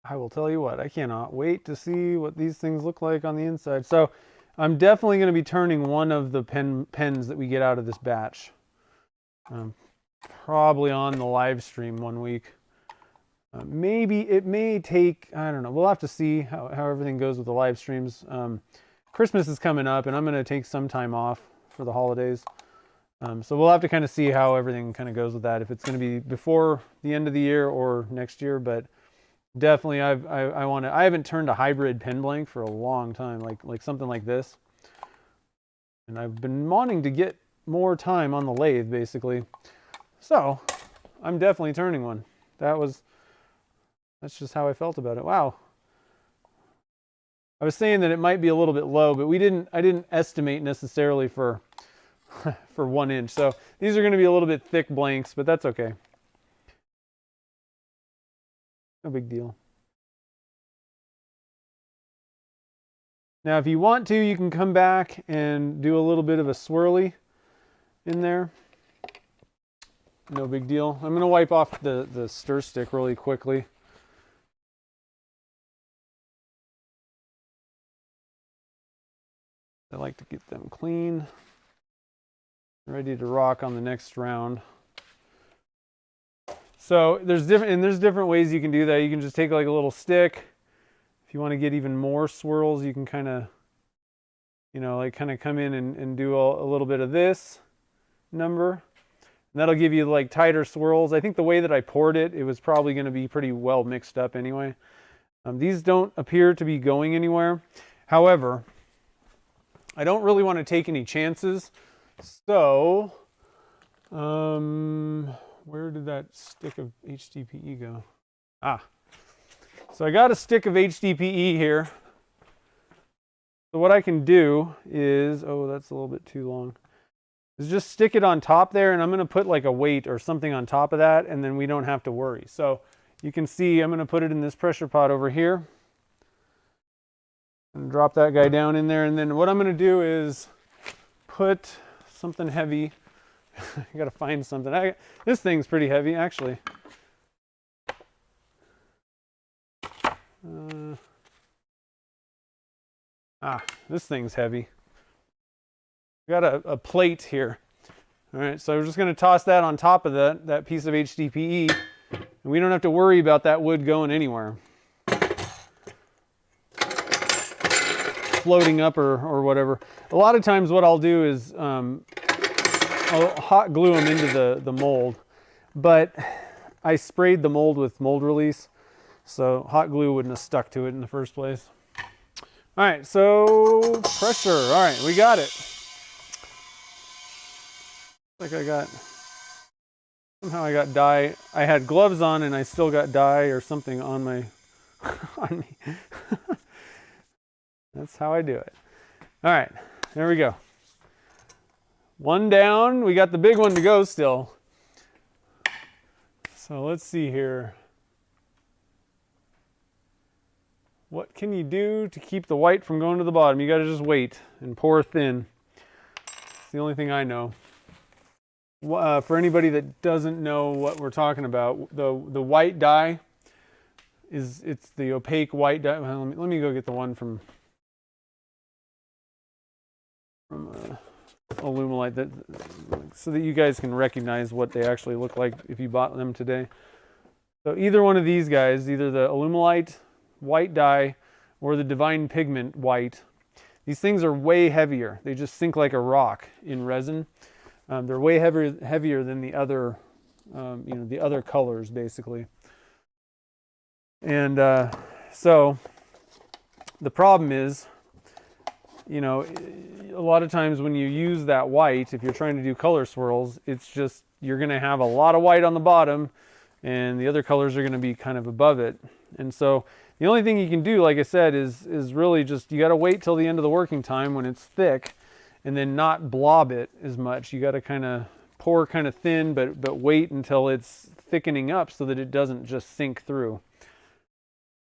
I will tell you what, I cannot wait to see what these things look like on the inside. So I'm definitely going to be turning one of the pens that we get out of this batch. Probably on the live stream one week. Maybe it may take, I don't know, we'll have to see how everything goes with the live streams. Christmas is coming up and I'm going to take some time off for the holidays. So we'll have to kind of see how everything kind of goes with that, if it's going to be before the end of the year or next year. But definitely I haven't turned a hybrid pen blank for a long time, like something like this. And I've been wanting to get more time on the lathe, basically. So I'm definitely turning one. That's just how I felt about it. Wow. I was saying that it might be a little bit low, but I didn't estimate necessarily for for 1 inch. So these are going to be a little bit thick blanks, but that's okay. No big deal. Now, if you want to, you can come back and do a little bit of a swirly in there. No big deal. I'm going to wipe off the stir stick really quickly. I like to get them clean, ready to rock on the next round. So there's different ways you can do that. You can just take like a little stick. If you want to get even more swirls, you can kind of, like kind of come in and do a little bit of this number. And that'll give you like tighter swirls. I think the way that I poured it, it was probably going to be pretty well mixed up anyway. These don't appear to be going anywhere. However, I don't really want to take any chances. So, where did that stick of HDPE go? So I got a stick of HDPE here. So what I can do is, oh, that's a little bit too long, is just stick it on top there, and I'm going to put like a weight or something on top of that, and then we don't have to worry. So you can see I'm going to put it in this pressure pot over here. And drop that guy down in there, and then what I'm going to do is put something heavy. I got to find something. This thing's pretty heavy, actually. This thing's heavy. Got a plate here. All right, so we're just going to toss that on top of that piece of HDPE, and we don't have to worry about that wood going anywhere, floating up or whatever. A lot of times what I'll do is I'll hot glue them into the mold, but I sprayed the mold with mold release, so hot glue wouldn't have stuck to it in the first place. All right, so pressure. All right, we got it. Somehow I got dye. I had gloves on and I still got dye or something on my on me. That's how I do it. All right, there we go. One down. We got the big one to go still. So let's see here. What can you do to keep the white from going to the bottom? You got to just wait and pour thin. It's the only thing I know. For anybody that doesn't know what we're talking about, the white dye it's the opaque white dye. Well, let me go get the one from Alumalite, so that you guys can recognize what they actually look like if you bought them today. So either one of these guys, either the Alumalite white dye or the Divine Pigment white, these things are way heavier. They just sink like a rock in resin. They're way heavier than the other, the other colors basically. And so the problem is, a lot of times when you use that white, if you're trying to do color swirls, it's just, you're going to have a lot of white on the bottom and the other colors are going to be kind of above it. And so the only thing you can do, like I said, is really just, you got to wait till the end of the working time when it's thick and then not blob it as much. You got to kind of pour kind of thin, but wait until it's thickening up so that it doesn't just sink through.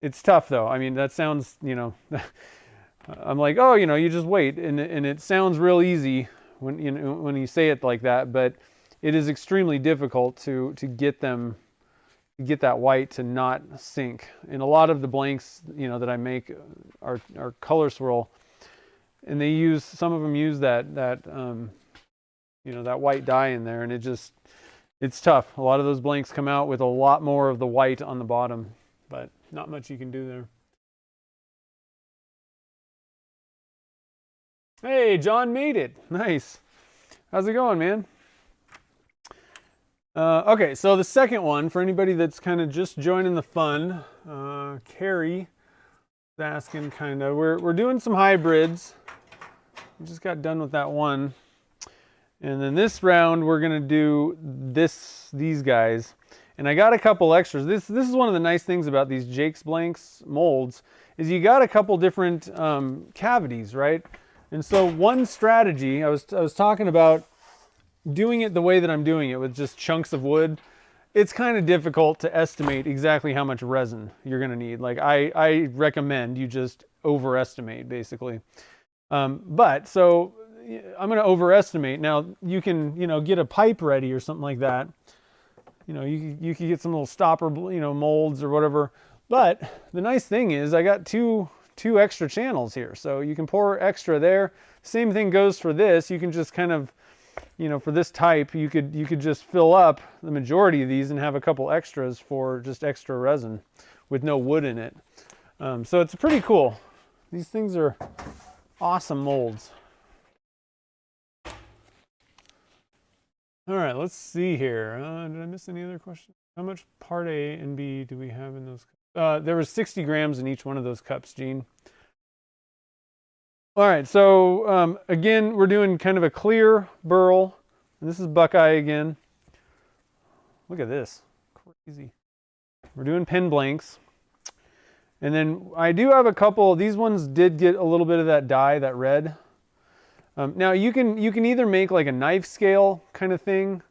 It's tough though. I mean, that sounds, I'm like, oh, you just wait, and it sounds real easy when you say it like that, but it is extremely difficult to get that white to not sink. And a lot of the blanks, that I make are color swirl, and some of them use that white dye in there, and it's tough. A lot of those blanks come out with a lot more of the white on the bottom, but not much you can do there. Hey, John made it. Nice. How's it going, man? Okay, so the second one, for anybody that's kind of just joining the fun, Carrie is asking kind of, we're doing some hybrids. We just got done with that one. And then this round, we're going to do these guys. And I got a couple extras. This is one of the nice things about these Jake's Blanks molds, is you got a couple different cavities, right? And so one strategy, I was talking about doing it the way that I'm doing it with just chunks of wood, it's kind of difficult to estimate exactly how much resin you're going to need. Like I recommend you just overestimate basically. But so I'm going to overestimate. Now you can, get a pipe ready or something like that. You could get some little stopper, molds or whatever. But the nice thing is I got two extra channels here. So you can pour extra there. Same thing goes for this. You can just kind of, for this type, you could just fill up the majority of these and have a couple extras for just extra resin with no wood in it. So it's pretty cool. These things are awesome molds. All right, let's see here. Did I miss any other questions? How much part A and B do we have in those cups? There was 60 grams in each one of those cups, Gene. All right, so again, we're doing kind of a clear Burl. And this is Buckeye again. Look at this, crazy. We're doing pen blanks. And then I do have a couple, these ones did get a little bit of that dye, that red. Now you can either make like a knife scale kind of thing.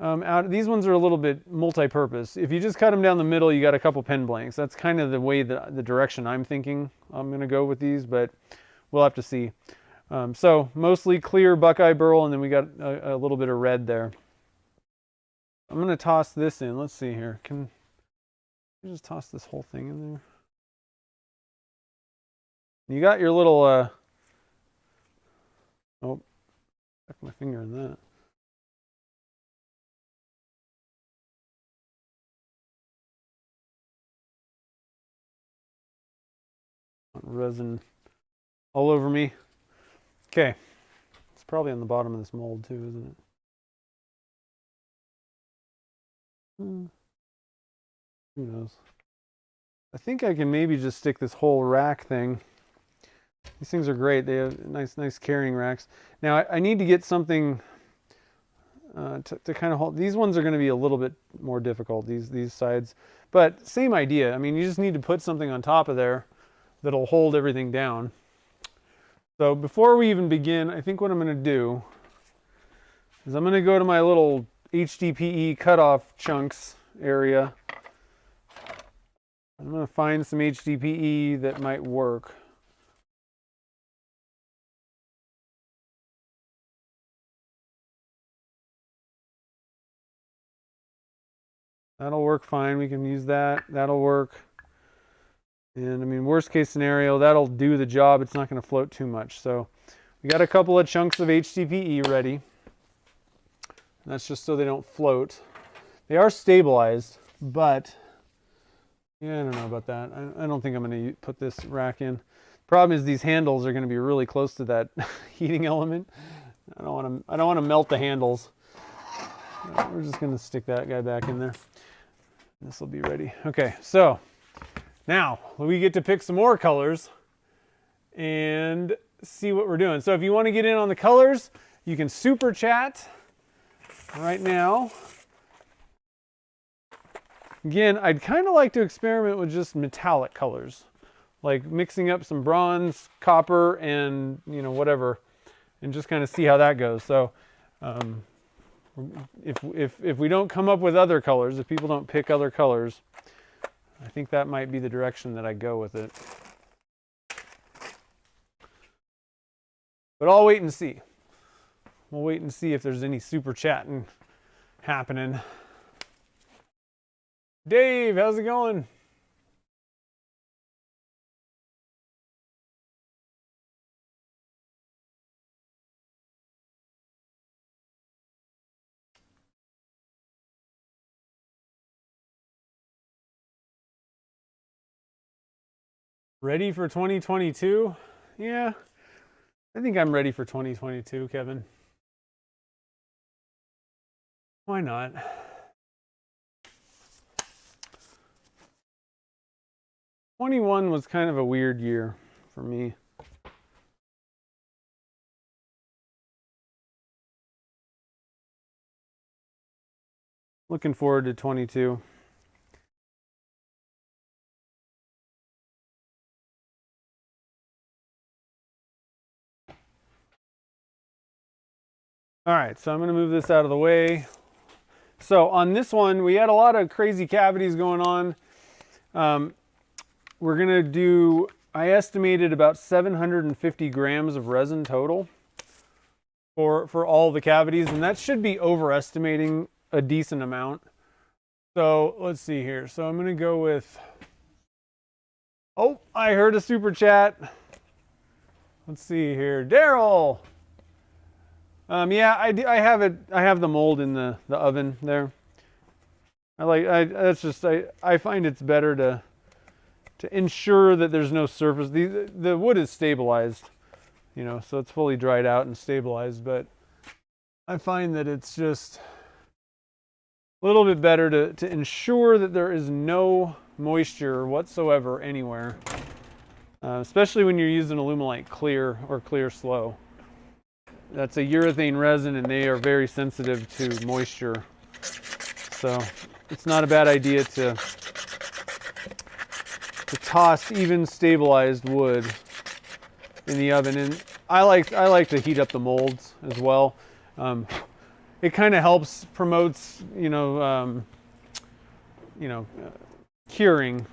These ones are a little bit multi-purpose. If you just cut them down the middle, you got a couple pen blanks. That's kind of the way the direction I'm thinking I'm gonna go with these, but we'll have to see. So mostly clear Buckeye Burl, and then we got a little bit of red there. I'm gonna toss this in. Let's see here. Can you just toss this whole thing in there? You got your little, oh, stuck my finger in that. Resin all over me. Okay. It's probably on the bottom of this mold too, isn't it? Who knows? I think I can maybe just stick this whole rack thing. These things are great. They have nice carrying racks. Now I need to get something to kind of hold. These ones are going to be a little bit more difficult, these sides. But same idea. I mean, you just need to put something on top of there that'll hold everything down. So before we even begin, I think what I'm going to do is I'm going to go to my little HDPE cutoff chunks area. I'm going to find some HDPE that might work. That'll work fine. We can use that. That'll work. And I mean, worst case scenario, that'll do the job. It's not going to float too much. So we got a couple of chunks of HDPE ready. That's just so they don't float. They are stabilized, but yeah, I don't know about that. I don't think I'm going to put this rack in. Problem is these handles are going to be really close to that heating element. I don't want to melt the handles. We're just going to stick that guy back in there. This will be ready. Okay, so now we get to pick some more colors and see what we're doing. So if you want to get in on the colors, you can super chat right now. Again, I'd kind of like to experiment with just metallic colors, like mixing up some bronze, copper, and whatever, and just kind of see how that goes. So if we don't come up with other colors, if people don't pick other colors, I think that might be the direction that I go with it. But I'll wait and see. We'll wait and see if there's any super chatting happening. Dave, how's it going? Ready for 2022? Yeah, I think I'm ready for 2022, Kevin. Why not? '21 was kind of a weird year for me. Looking forward to 22. All right, so I'm going to move this out of the way. So on this one, we had a lot of crazy cavities going on. We're going to do, I estimated about 750 grams of resin total for all the cavities, and that should be overestimating a decent amount. So let's see here. So I'm going to go with, oh, I heard a super chat. Let's see here. Daryl. Yeah, I have it. I have the mold in the oven there. I find it's better to ensure that there's no surface. The wood is stabilized, you know, so it's fully dried out and stabilized, but I find that it's just a little bit better to ensure that there is no moisture whatsoever anywhere, especially when you're using Alumalite clear or clear slow. That's a urethane resin, and they are very sensitive to moisture. So it's not a bad idea to toss even stabilized wood in the oven. And I like to heat up the molds as well. It kind of helps promotes, curing.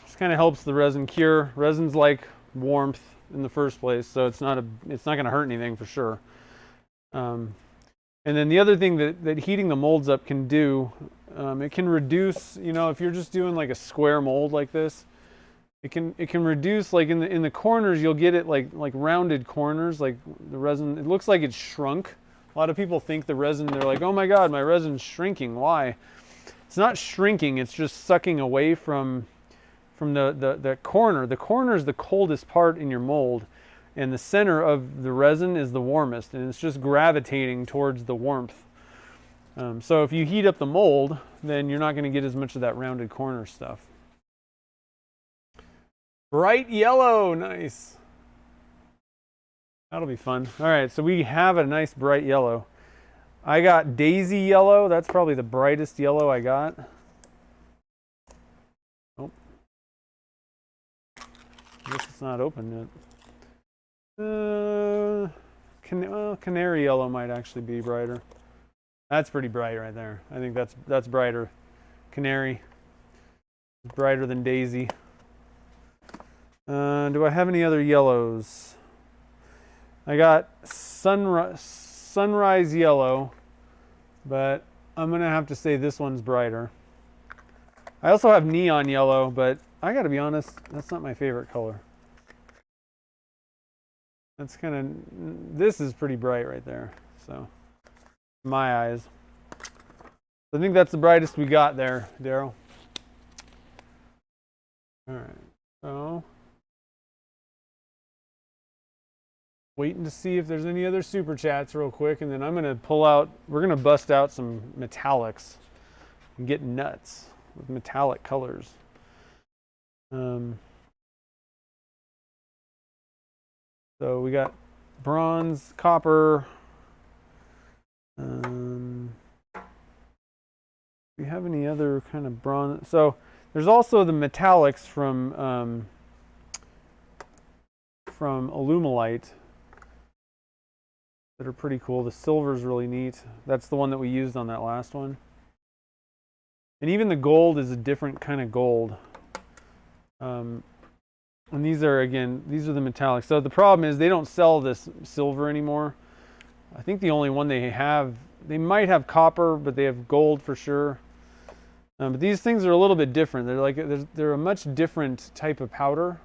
Just kind of helps the resin cure. Resin's like warmth in the first place, so it's not going to hurt anything for sure. And then the other thing that heating the molds up can do, it can reduce, if you're just doing like a square mold like this, it can reduce, like in the corners, you'll get it like rounded corners, like the resin, it looks like it's shrunk. A lot of people think the resin, they're like, oh my God, my resin's shrinking. Why? It's not shrinking, it's just sucking away from the corner. The corner is the coldest part in your mold, and the center of the resin is the warmest, and it's just gravitating towards the warmth. So if you heat up the mold, then you're not going to get as much of that rounded corner stuff. Bright yellow, nice. That'll be fun. All right, so we have a nice bright yellow. I got daisy yellow. That's probably the brightest yellow I got. I guess it's not open yet. Canary yellow might actually be brighter. That's pretty bright right there. I think that's brighter. Canary is brighter than daisy. Do I have any other yellows? I got sunrise yellow, but I'm gonna have to say this one's brighter. I also have neon yellow, but I gotta be honest, that's not my favorite color. That's this is pretty bright right there, so, in my eyes. I think that's the brightest we got there, Daryl. All right, so, waiting to see if there's any other super chats real quick, and then I'm gonna we're gonna bust out some metallics and get nuts with metallic colors. So we got bronze, copper. Do we have any other kind of bronze? So there's also the metallics from Alumalite that are pretty cool. The silver's really neat. That's the one that we used on that last one. And even the gold is a different kind of gold. And these are the metallics. So the problem is they don't sell this silver anymore. I think the only one they might have copper, but they have gold for sure. But these things are a little bit different. They're a much different type of powder.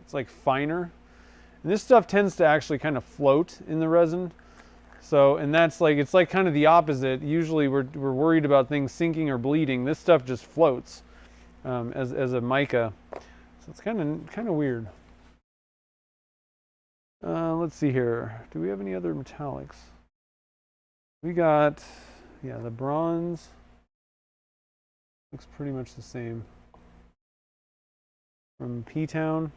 It's like finer. And this stuff tends to actually kind of float in the resin. So, and it's like kind of the opposite. Usually we're worried about things sinking or bleeding. This stuff just floats as a mica. So it's kind of weird. Let's see here. Do we have any other metallics? We got, yeah, the bronze. Looks pretty much the same. From P-Town.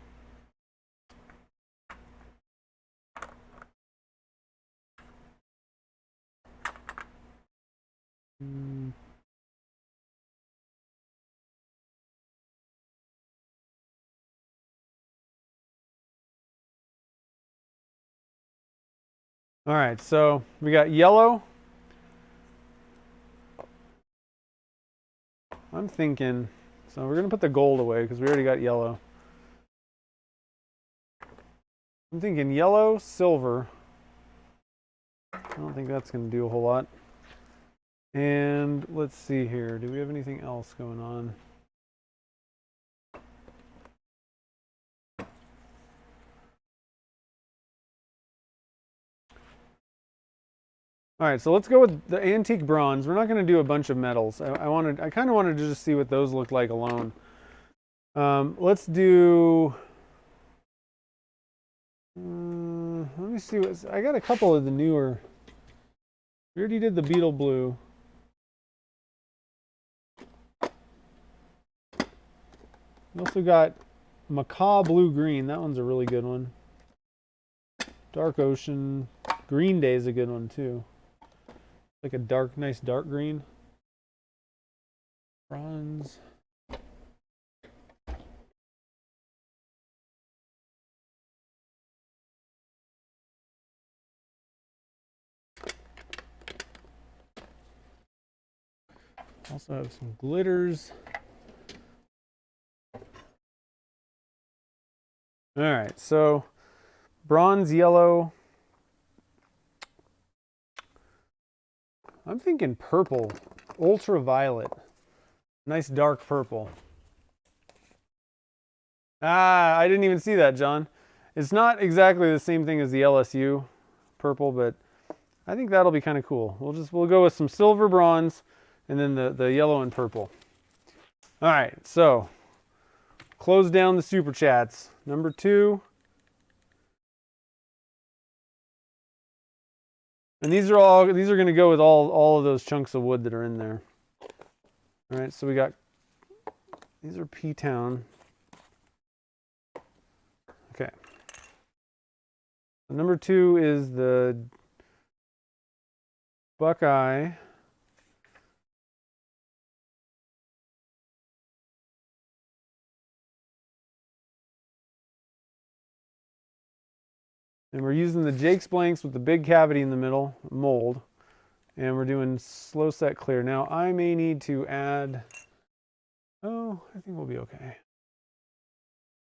All right, so we got yellow. I'm thinking, so we're gonna put the gold away because we already got yellow. I'm thinking yellow, silver. I don't think that's gonna do a whole lot. And let's see here. Do we have anything else going on? All right, so let's go with the antique bronze. We're not going to do a bunch of metals. I kind of wanted to just see what those look like alone. Let's do. Let me see what I got. A couple of the newer. We already did the beetle blue. We also got macaw blue green. That one's a really good one. Dark ocean green day is a good one too. Like a dark, nice dark green. Bronze. Also have some glitters. All right, so bronze yellow. I'm thinking purple, ultraviolet. Nice dark purple. Ah, I didn't even see that, John. It's not exactly the same thing as the LSU purple, but I think that'll be kind of cool. We'll go with some silver bronze and then the yellow and purple. All right, so close down the super chats. Number 2. And these are going to go with all of those chunks of wood that are in there. All right, so we got, these are P-Town. Okay. So number 2 is the Buckeye. And we're using the Jake's blanks with the big cavity in the middle, mold. And we're doing slow set clear. Now I may need to add, oh, I think we'll be okay.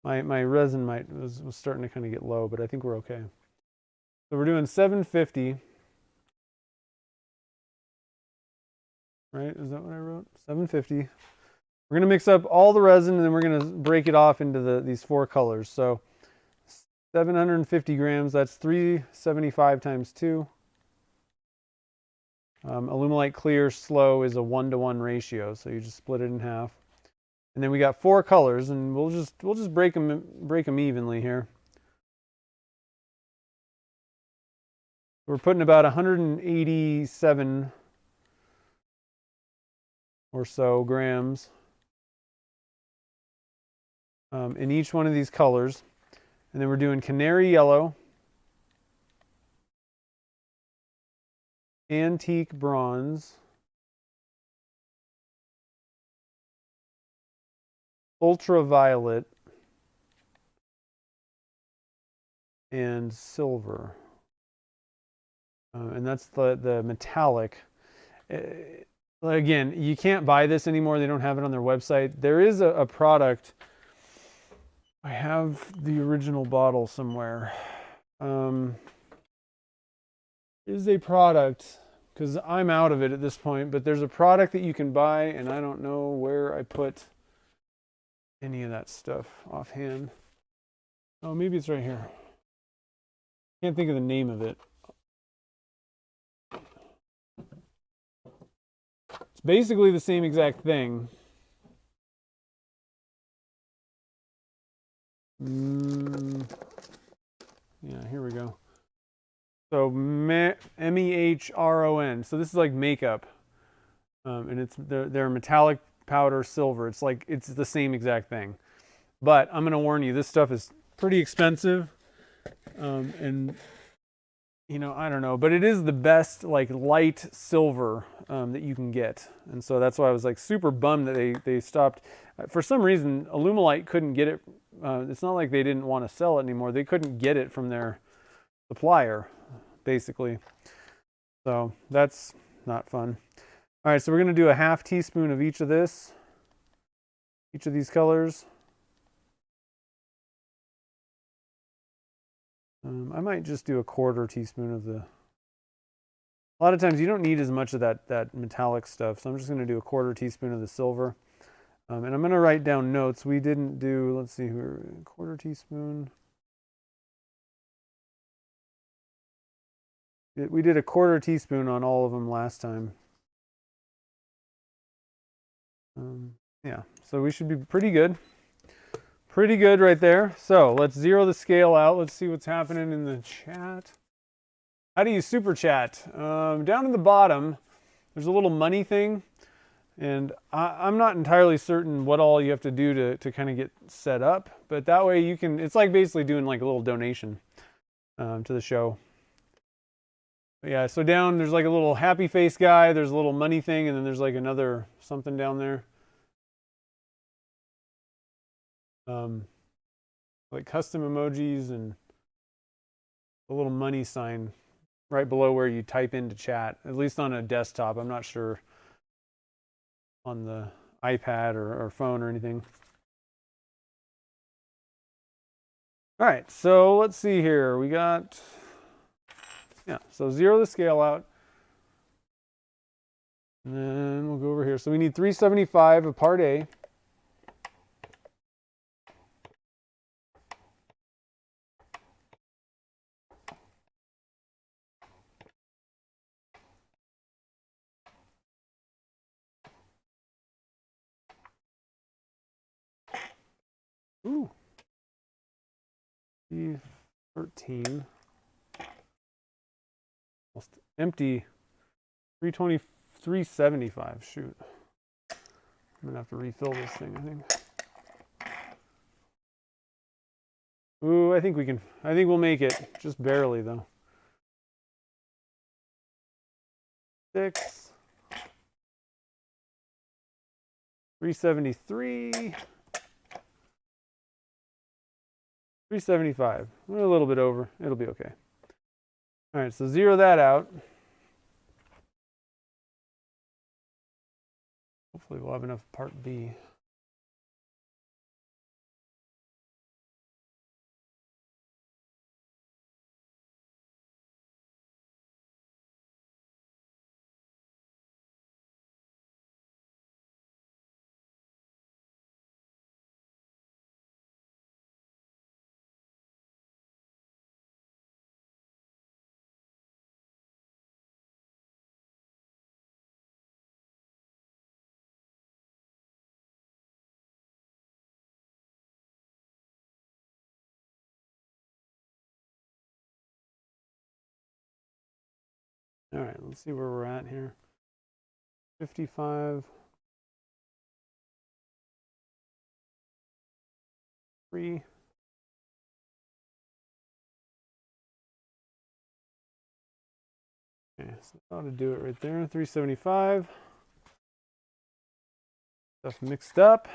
My resin was starting to kind of get low, but I think we're okay. So we're doing 750. Right, is that what I wrote? 750. We're gonna mix up all the resin and then we're gonna break it off into these 4 colors. So 750 grams, that's 375 times 2. Alumalite clear slow is a 1-to-1 ratio, so you just split it in half. And then we got 4 colors, and we'll just break them evenly here. We're putting about 187 or so grams in each one of these colors. And then we're doing canary yellow, antique bronze, ultraviolet, and silver. And that's the metallic. Again, you can't buy this anymore. They don't have it on their website. There is a product. I have the original bottle somewhere. Is a product, because I'm out of it at this point, but there's a product that you can buy, and I don't know where I put any of that stuff offhand. Oh, maybe it's right here. Can't think of the name of it. It's basically the same exact thing. Yeah, here we go. So MEHRON. So this is like makeup, and it's they're metallic powder silver. It's like it's the same exact thing. But I'm gonna warn you, this stuff is pretty expensive, and you know, I don't know, but it is the best like light silver that you can get, and so that's why I was like super bummed that they stopped. For some reason, Alumalite couldn't get it. It's not like they didn't want to sell it anymore. They couldn't get it from their supplier. basically. So that's not fun. All right, so we're going to do a half teaspoon of each of these colors. I might just do a quarter teaspoon of the... A lot of times you don't need as much of that metallic stuff, so I'm just going to do a quarter teaspoon of the silver. And I'm going to write down notes. We didn't do, let's see, quarter teaspoon. We did a quarter teaspoon on all of them last time. Yeah, so we should be pretty good. Pretty good right there. So let's zero the scale out. Let's see what's happening in the chat. How do you super chat? Down in the bottom, there's a little money thing. And I'm not entirely certain what all you have to do to kind of get set up. But that way you can, it's like basically doing like a little donation to the show. But yeah, so down there's like a little happy face guy. There's a little money thing. And then there's like another something down there. Like custom emojis and a little money sign right below where you type into chat, at least on a desktop. I'm not sure on the iPad or phone or anything. All right, so let's see here. We got, yeah, so zero the scale out. And then we'll go over here. So we need 375 of part A. Ooh. E13. Almost empty. 320, 375. Shoot. I'm gonna have to refill this thing, I think. Ooh, I think we'll make it. Just barely though. 6. 373. 375. We're a little bit over. It'll be okay. All right, so zero that out. Hopefully we'll have enough part B. All right, let's see where we're at here. 55. 3. Okay, so I ought to do it right there. 375. Stuff mixed up.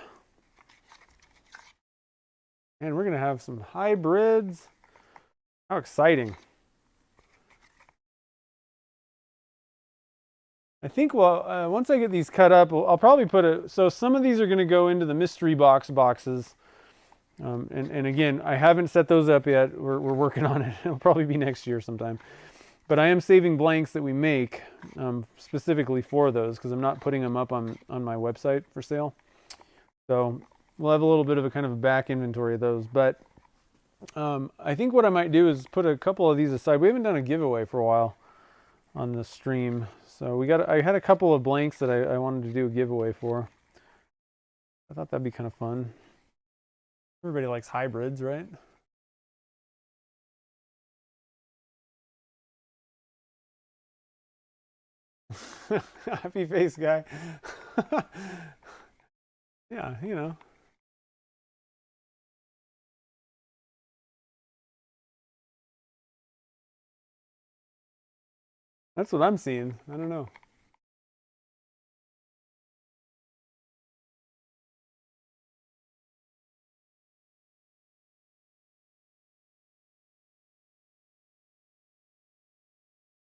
And we're going to have some hybrids. How exciting. I think, well, once I get these cut up, I'll probably put so some of these are going to go into the mystery boxes. And again, I haven't set those up yet. We're working on it. It'll probably be next year sometime. But I am saving blanks that we make specifically for those because I'm not putting them up on my website for sale. So we'll have a little bit of a kind of a back inventory of those. But I think what I might do is put a couple of these aside. We haven't done a giveaway for a while on the stream. So I had a couple of blanks that I wanted to do a giveaway for. I thought that'd be kind of fun. Everybody likes hybrids, right? Happy face guy. Yeah, you know. That's what I'm seeing. I don't know.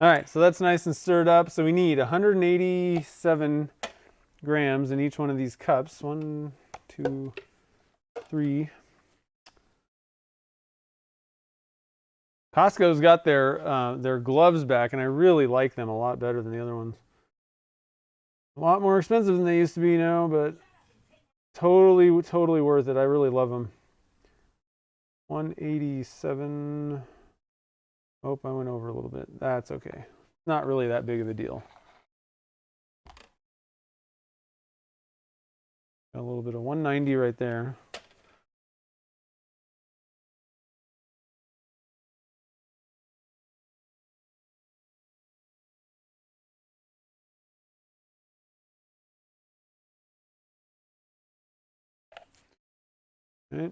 All right, so that's nice and stirred up. So we need 187 grams in each one of these cups. 1, 2, 3. Costco's got their gloves back, and I really like them a lot better than the other ones. A lot more expensive than they used to be now, but totally worth it. I really love them. 187. Oh, I went over a little bit. That's okay. Not really that big of a deal. Got a little bit of 190 right there. Right.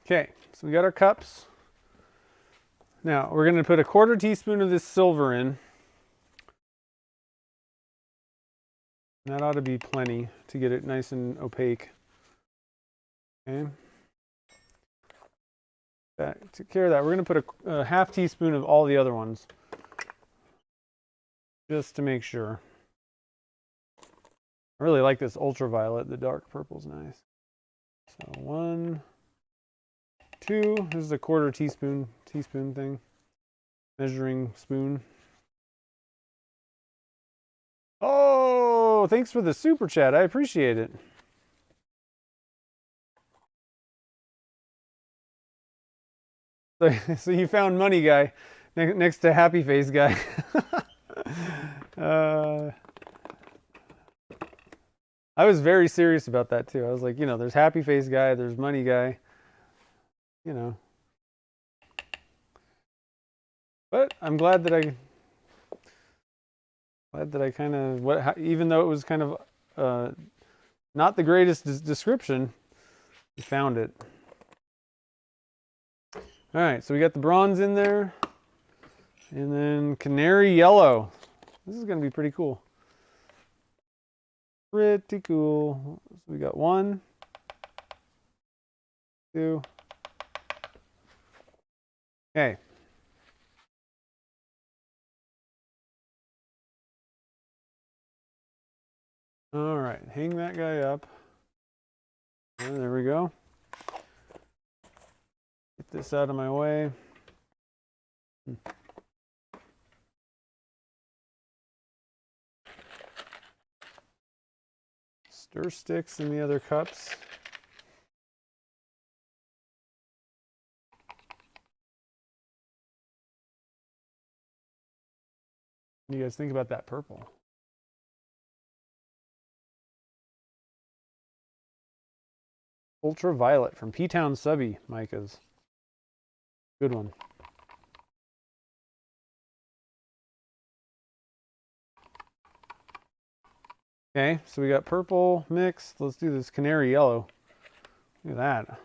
Okay, so we got our cups. Now we're going to put a 1/4 teaspoon of this silver in. That ought to be plenty to get it nice and opaque. Okay. That took care of that. We're going to put a 1/2 teaspoon of all the other ones, just to make sure. I really like this ultraviolet. The dark purple's nice. So 1, 2. This is a 1/4 teaspoon thing. Measuring spoon. Oh, thanks for the super chat. I appreciate it. So you found money guy next to happy face guy. I was very serious about that too. I was like, there's happy face guy, there's money guy, But I'm glad that I kind of, even though it was kind of not the greatest description, you found it. All right, so we got the bronze in there, and then canary yellow. This is going to be pretty cool. Pretty cool. So we got 1, 2. Okay. All right, hang that guy up. There we go. Get this out of my way. Stir sticks in the other cups. What do you guys think about that purple? Ultraviolet from P-Town Subby micas. Good one. Okay, so we got purple mixed. Let's do this canary yellow. Look at that.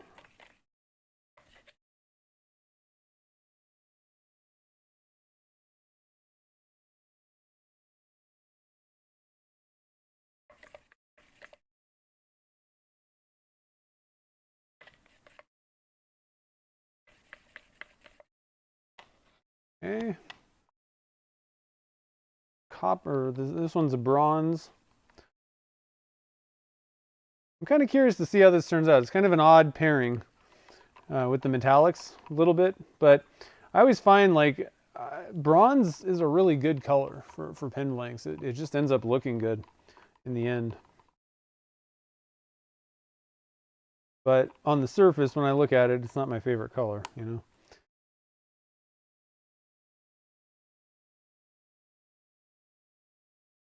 Okay. Copper, this one's a bronze. I'm kind of curious to see how this turns out. It's kind of an odd pairing with the metallics a little bit, but I always find like bronze is a really good color for pen blanks. It just ends up looking good in the end. But on the surface, when I look at it, it's not my favorite color,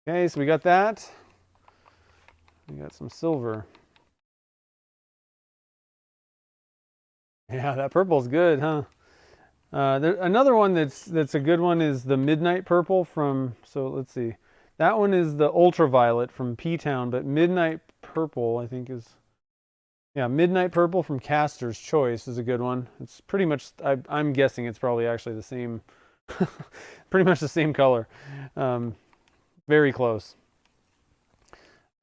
Okay, so we got that. We got some silver. Yeah, that purple's good, huh? Another one that's a good one is the Midnight Purple from, so let's see. That one is the ultraviolet from P-Town, but Midnight Purple, I think is, yeah, Midnight Purple from Caster's Choice is a good one. It's pretty much, I'm guessing it's probably actually the same, pretty much the same color. Very close.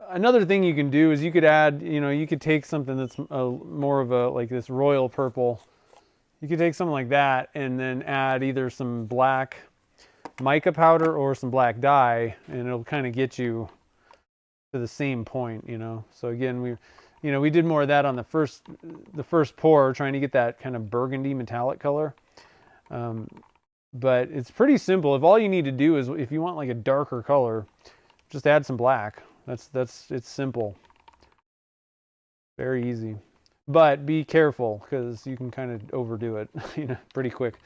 Another thing you can do is you could add, you could take something that's more of a, like this royal purple. You could take something like that and then add either some black mica powder or some black dye, and it'll kind of get you to the same point, So again, we did more of that on the first pour, trying to get that kind of burgundy metallic color. But it's pretty simple. If all you need to do is, if you want like a darker color, just add some black. It's simple. Very easy. But be careful, because you can kind of overdo it, pretty quick.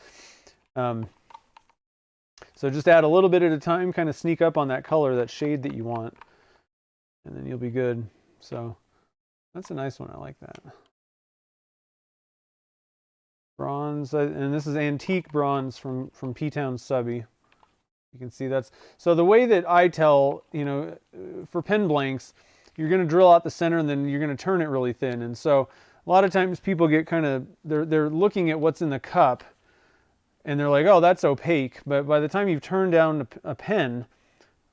So just add a little bit at a time, kind of sneak up on that color, that shade that you want, and then you'll be good. So that's a nice one. I like that. Bronze, and this is antique bronze from P-Town Subby. You can see that's, so the way that I tell, for pen blanks, you're going to drill out the center and then you're going to turn it really thin. And so a lot of times people get kind of, they're looking at what's in the cup and they're like, oh, that's opaque. But by the time you've turned down a pen,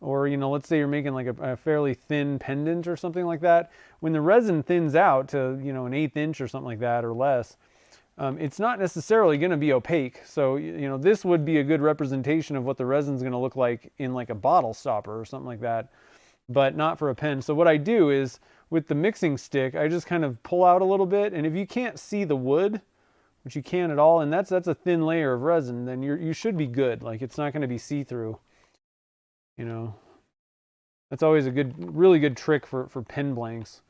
or, let's say you're making like a fairly thin pendant or something like that, when the resin thins out to, an 1/8 inch or something like that or less, it's not necessarily going to be opaque. So, this would be a good representation of what the resin's going to look like in like a bottle stopper or something like that, but not for a pen. So what I do is, with the mixing stick, I just kind of pull out a little bit, and if you can't see the wood, which you can't at all, and that's a thin layer of resin, then you should be good. Like, it's not going to be see-through. That's always a really good trick for pen blanks.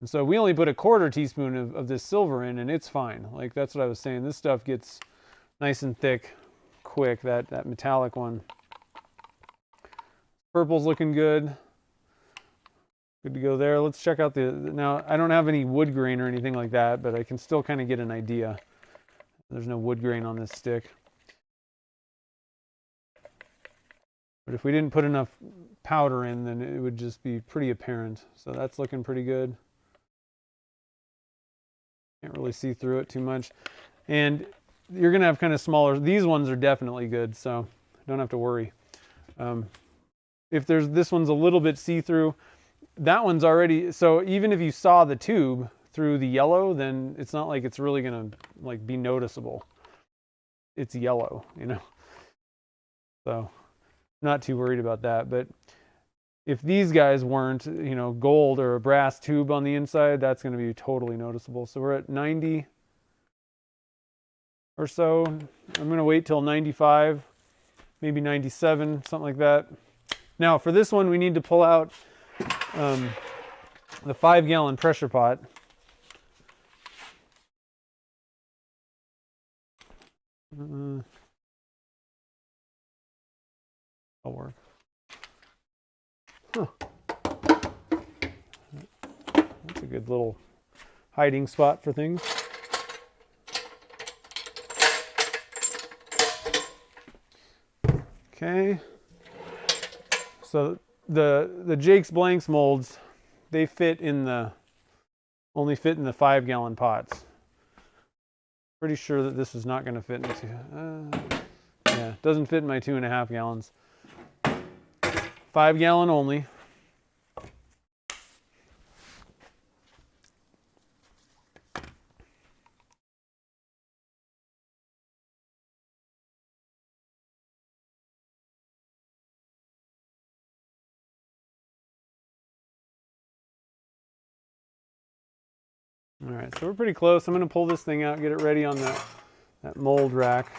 And so we only put a 1/4 teaspoon of this silver in, and it's fine. Like, that's what I was saying. This stuff gets nice and thick quick, that metallic one. Purple's looking good. Good to go there. Let's check out now I don't have any wood grain or anything like that, but I can still kind of get an idea. There's no wood grain on this stick. But if we didn't put enough powder in, then it would just be pretty apparent. So that's looking pretty good. Can't really see through it too much. And you're going to have kind of smaller, these ones are definitely good, so don't have to worry. If this one's a little bit see-through, that one's already, so even if you saw the tube through the yellow, then it's not like it's really going to like be noticeable. It's yellow, So not too worried about that. But if these guys weren't, gold or a brass tube on the inside, that's going to be totally noticeable. So we're at 90 or so. I'm going to wait till 95, maybe 97, something like that. Now for this one, we need to pull out the 5-gallon pressure pot. That'll work. Huh. That's a good little hiding spot for things. Okay. So the Jake's Blanks molds, they only fit in the 5-gallon pots. Pretty sure that this is not going to fit into, yeah, it doesn't fit in my 2.5 gallons. 5-gallon only. All right, so we're pretty close. I'm going to pull this thing out, get it ready on that mold rack.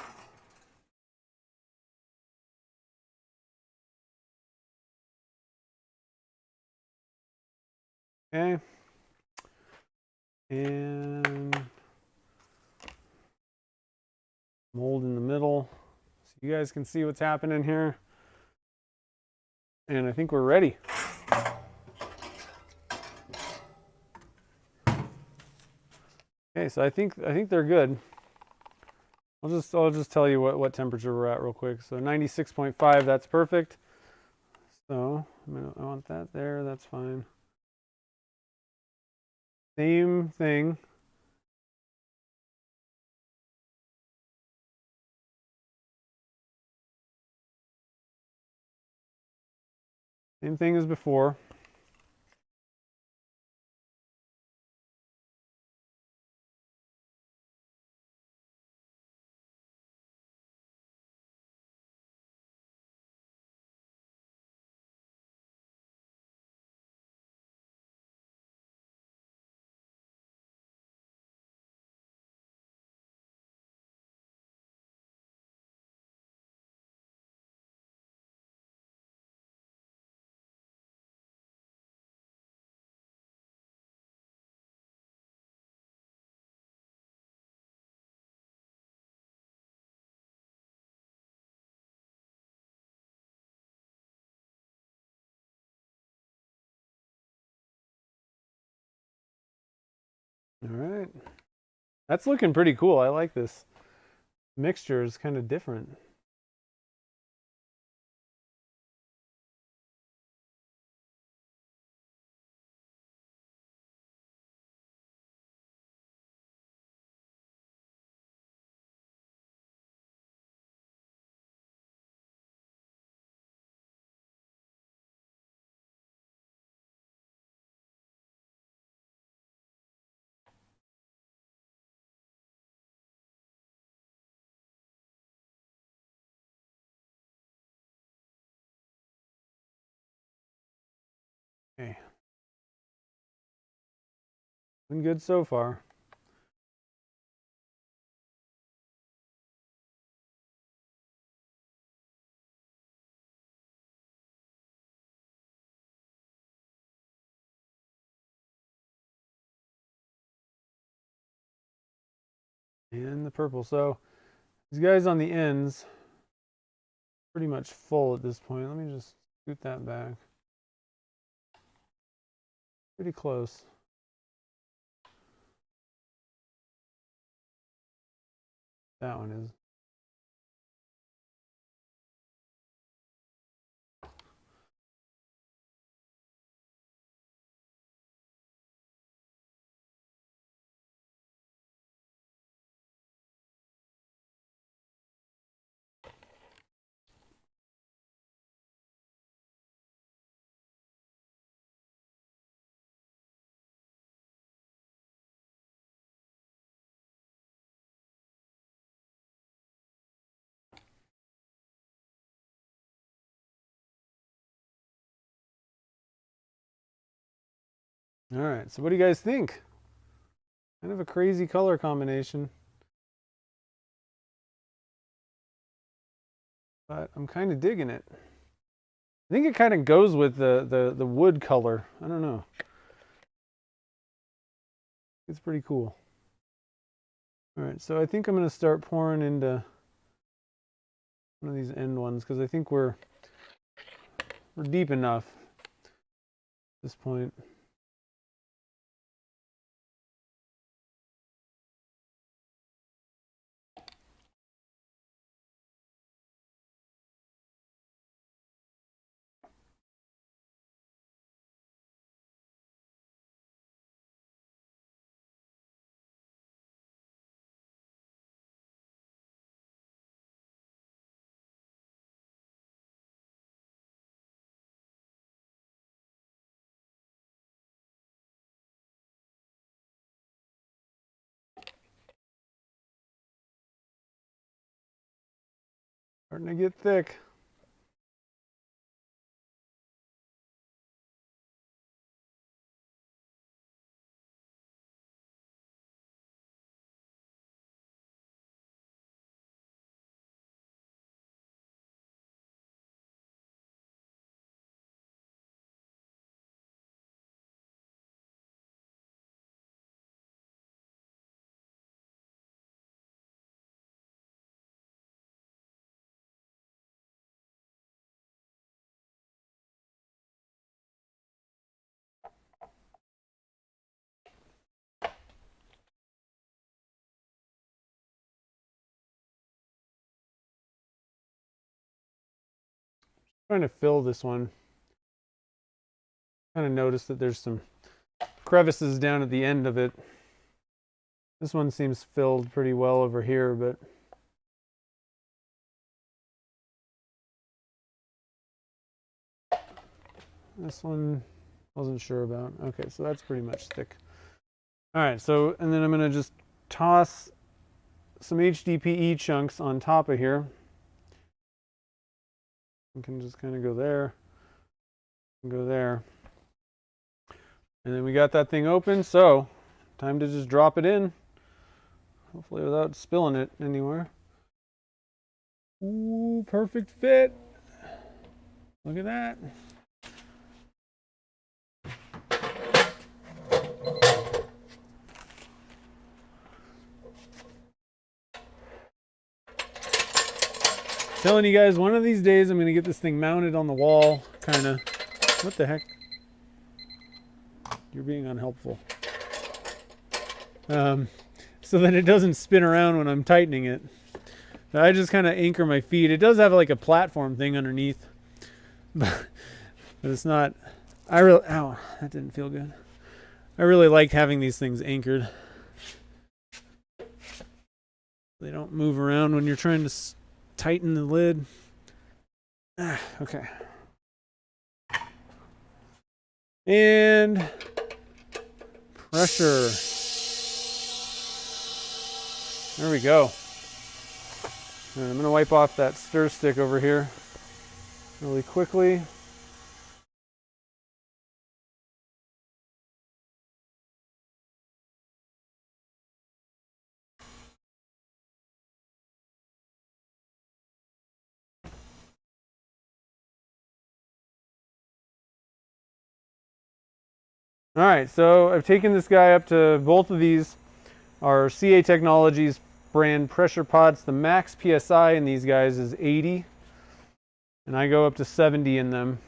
Okay. And mold in the middle so you guys can see what's happening here. And I think we're ready. Okay, so I think they're good. I'll just tell you what temperature we're at real quick. So 96.5, that's perfect. So I want that there, that's fine. Same thing. Same thing as before. All right. That's looking pretty cool. I like this. Mixture is kind of different. Okay. Been good so far. And the purple. So these guys on the ends, pretty much full at this point. Let me just scoot that back. Pretty close. That one is. All right, so what do you guys think? Kind of a crazy color combination. But I'm kind of digging it. I think it kind of goes with the wood color. I don't know. It's pretty cool. All right, so I think I'm going to start pouring into one of these end ones because I think we're deep enough at this point. Starting to get thick. Trying to fill this one. kind of noticed that there's some crevices down at the end of it. This one seems filled pretty well over here, but this one wasn't sure about. Okay, so that's pretty much thick. All right, so, and then I'm gonna just toss some HDPE chunks on top of here. You can just kind of go there, and go there. And then we got that thing open, so time to just drop it in. Hopefully without spilling it anywhere. Ooh, perfect fit. Look at that. Telling you guys, one of these days I'm going to get this thing mounted on the wall, kind of. What the heck? You're being unhelpful. So that it doesn't spin around when I'm tightening it. So I just kind of anchor my feet. It does have like a platform thing underneath, but it's not. Ow, that didn't feel good. I really like having these things anchored. They don't move around when you're trying to tighten the lid. Okay. And pressure. There we go. And I'm going to wipe off that stir stick over here really quickly. All right, so I've taken this guy up to both of these are CA Technologies brand pressure pots. The max PSI in these guys is 80, and I go up to 70 in them.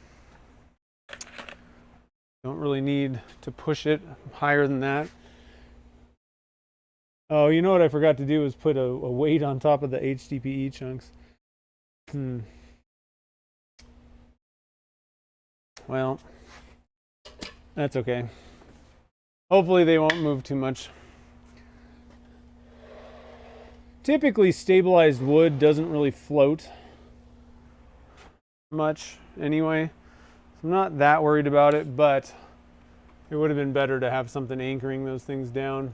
Don't really need to push it higher than that. Oh, you know what I forgot to do was put a weight on top of the HDPE chunks. Well, that's okay. Hopefully they won't move too much. Typically stabilized wood doesn't really float much anyway. I'm not that worried about it, but it would have been better to have something anchoring those things down.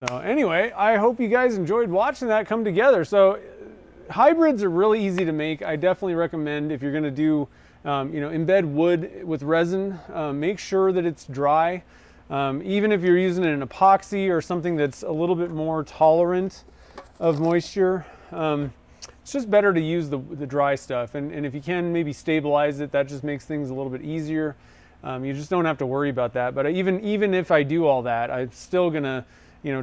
So anyway, I hope you guys enjoyed watching that come together. So hybrids are really easy to make. I definitely recommend if you're going to do embed wood with resin, make sure that it's dry. Even if you're using an epoxy or something that's a little bit more tolerant of moisture, it's just better to use the dry stuff. And if you can maybe stabilize it, that just makes things a little bit easier. You just don't have to worry about that. But even if I do all that, I'm still gonna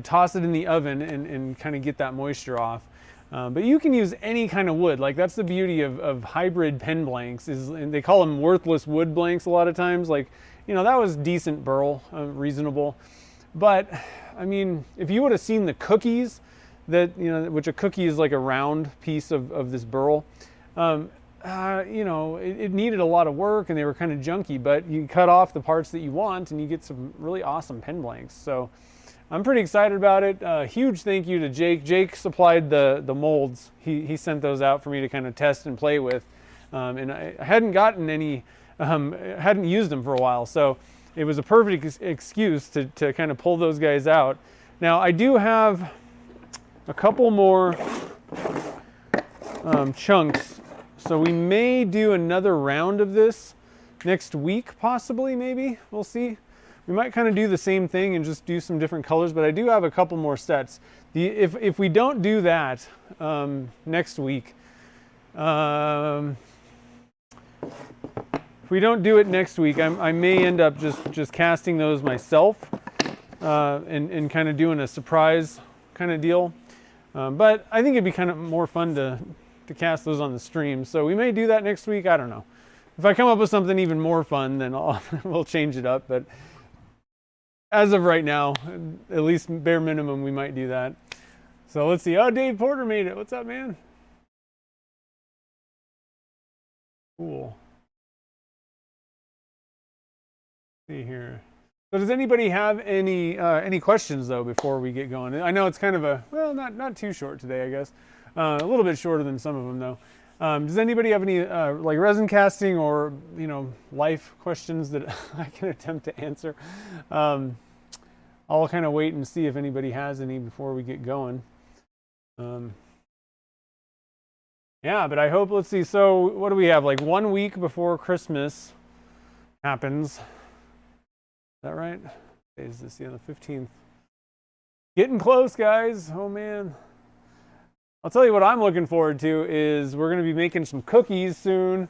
toss it in the oven and kind of get that moisture off. But you can use any kind of wood. Like, that's the beauty of hybrid pen blanks, and they call them worthless wood blanks a lot of times. Like, that was decent Burl, reasonable. But I mean, if you would have seen the cookies which a cookie is like a round piece of this Burl, it needed a lot of work and they were kind of junky, but you cut off the parts that you want and you get some really awesome pen blanks. So I'm pretty excited about it. Huge thank you to Jake. Jake supplied the molds. He sent those out for me to kind of test and play with. And I hadn't gotten any, hadn't used them for a while. So it was a perfect excuse to kind of pull those guys out. Now I do have a couple more chunks. So we may do another round of this next week, possibly, maybe. We'll see. We might kind of do the same thing and just do some different colors, but I do have a couple more sets. If we don't do that next week, if we don't do it next week, I may end up just casting those myself and kind of doing a surprise kind of deal. But I think it'd be kind of more fun to cast those on the stream. So we may do that next week. I don't know. If I come up with something even more fun, then we'll change it up. But as of right now, at least bare minimum, we might do that. So let's see. Oh, Dave Porter made it. What's up, man? Cool. See here. So does anybody have any questions though before we get going? I know it's kind of a, well, not too short today, I guess. A little bit shorter than some of them though. Does anybody have any like resin casting or life questions that I can attempt to answer? I'll kind of wait and see if anybody has any before we get going. Yeah, but I hope, let's see. So what do we have? Like 1 week before Christmas happens. Is that right? Is this the 15th? Getting close, guys. Oh man. I'll tell you what I'm looking forward to is we're going to be making some cookies soon.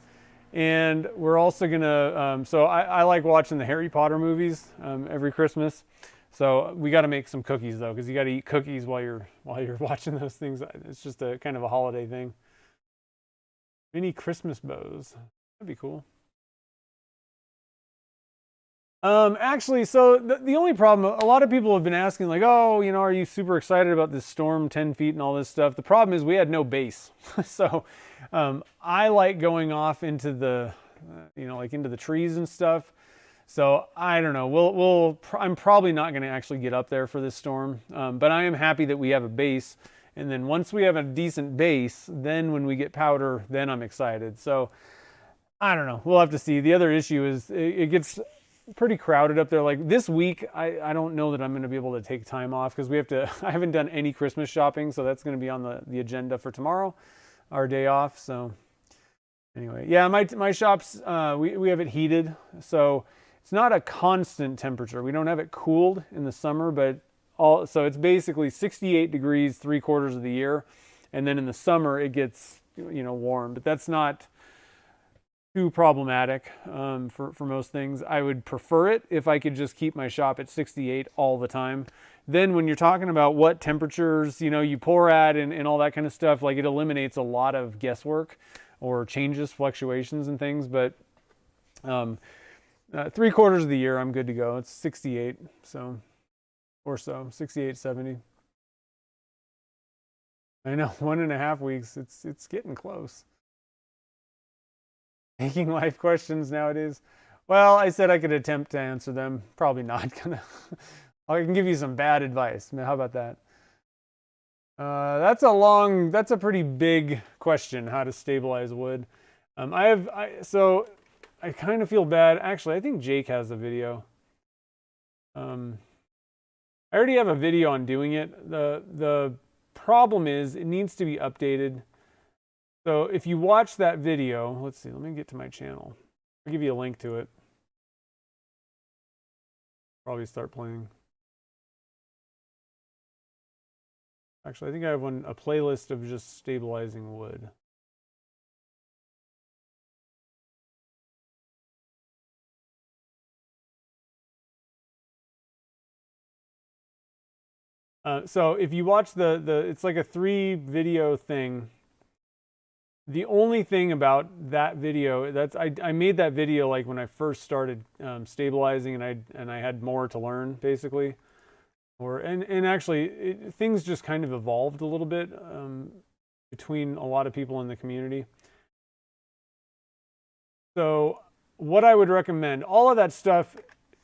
And we're also going to, so I like watching the Harry Potter movies every Christmas. So we got to make some cookies though, because you got to eat cookies while you're watching those things. It's just a kind of a holiday thing. Mini Christmas bows. That'd be cool. Actually, so the only problem, a lot of people have been asking like, oh, are you super excited about this storm 10 feet and all this stuff? The problem is we had no base. So I like going off into the, like into the trees and stuff. So I don't know. I'm probably not going to actually get up there for this storm. But I am happy that we have a base. And then once we have a decent base, then when we get powder, then I'm excited. So I don't know. We'll have to see. The other issue is it gets pretty crowded up there. Like this week, I don't know that I'm going to be able to take time off because I haven't done any Christmas shopping. So that's going to be on the agenda for tomorrow, our day off. So anyway, yeah, my shops, we have it heated. So it's not a constant temperature. We don't have it cooled in the summer, but so it's basically 68 degrees 3/4 of the year. And then in the summer it gets, warm, but that's not too problematic for most things. I would prefer it if I could just keep my shop at 68 all the time. Then when you're talking about what temperatures, you pour at and all that kind of stuff, like it eliminates a lot of guesswork or changes, fluctuations and things. But 3/4 of the year, I'm good to go. It's 68, or so, 68, 70. I know, 1.5 weeks. It's getting close. Making life questions nowadays. Well, I said I could attempt to answer them. Probably not gonna. I can give you some bad advice. How about that? That's a pretty big question, how to stabilize wood. So I kind of feel bad. Actually, I think Jake has a video. I already have a video on doing it. The problem is it needs to be updated. So if you watch that video, let's see, let me get to my channel. I'll give you a link to it. Probably start playing. Actually, I think I have a playlist of just stabilizing wood. So if you watch it's like a 3-video thing. The only thing about that video, I made that video like when I first started stabilizing, and I had more to learn basically, and actually things just kind of evolved a little bit between a lot of people in the community. So what I would recommend, all of that stuff.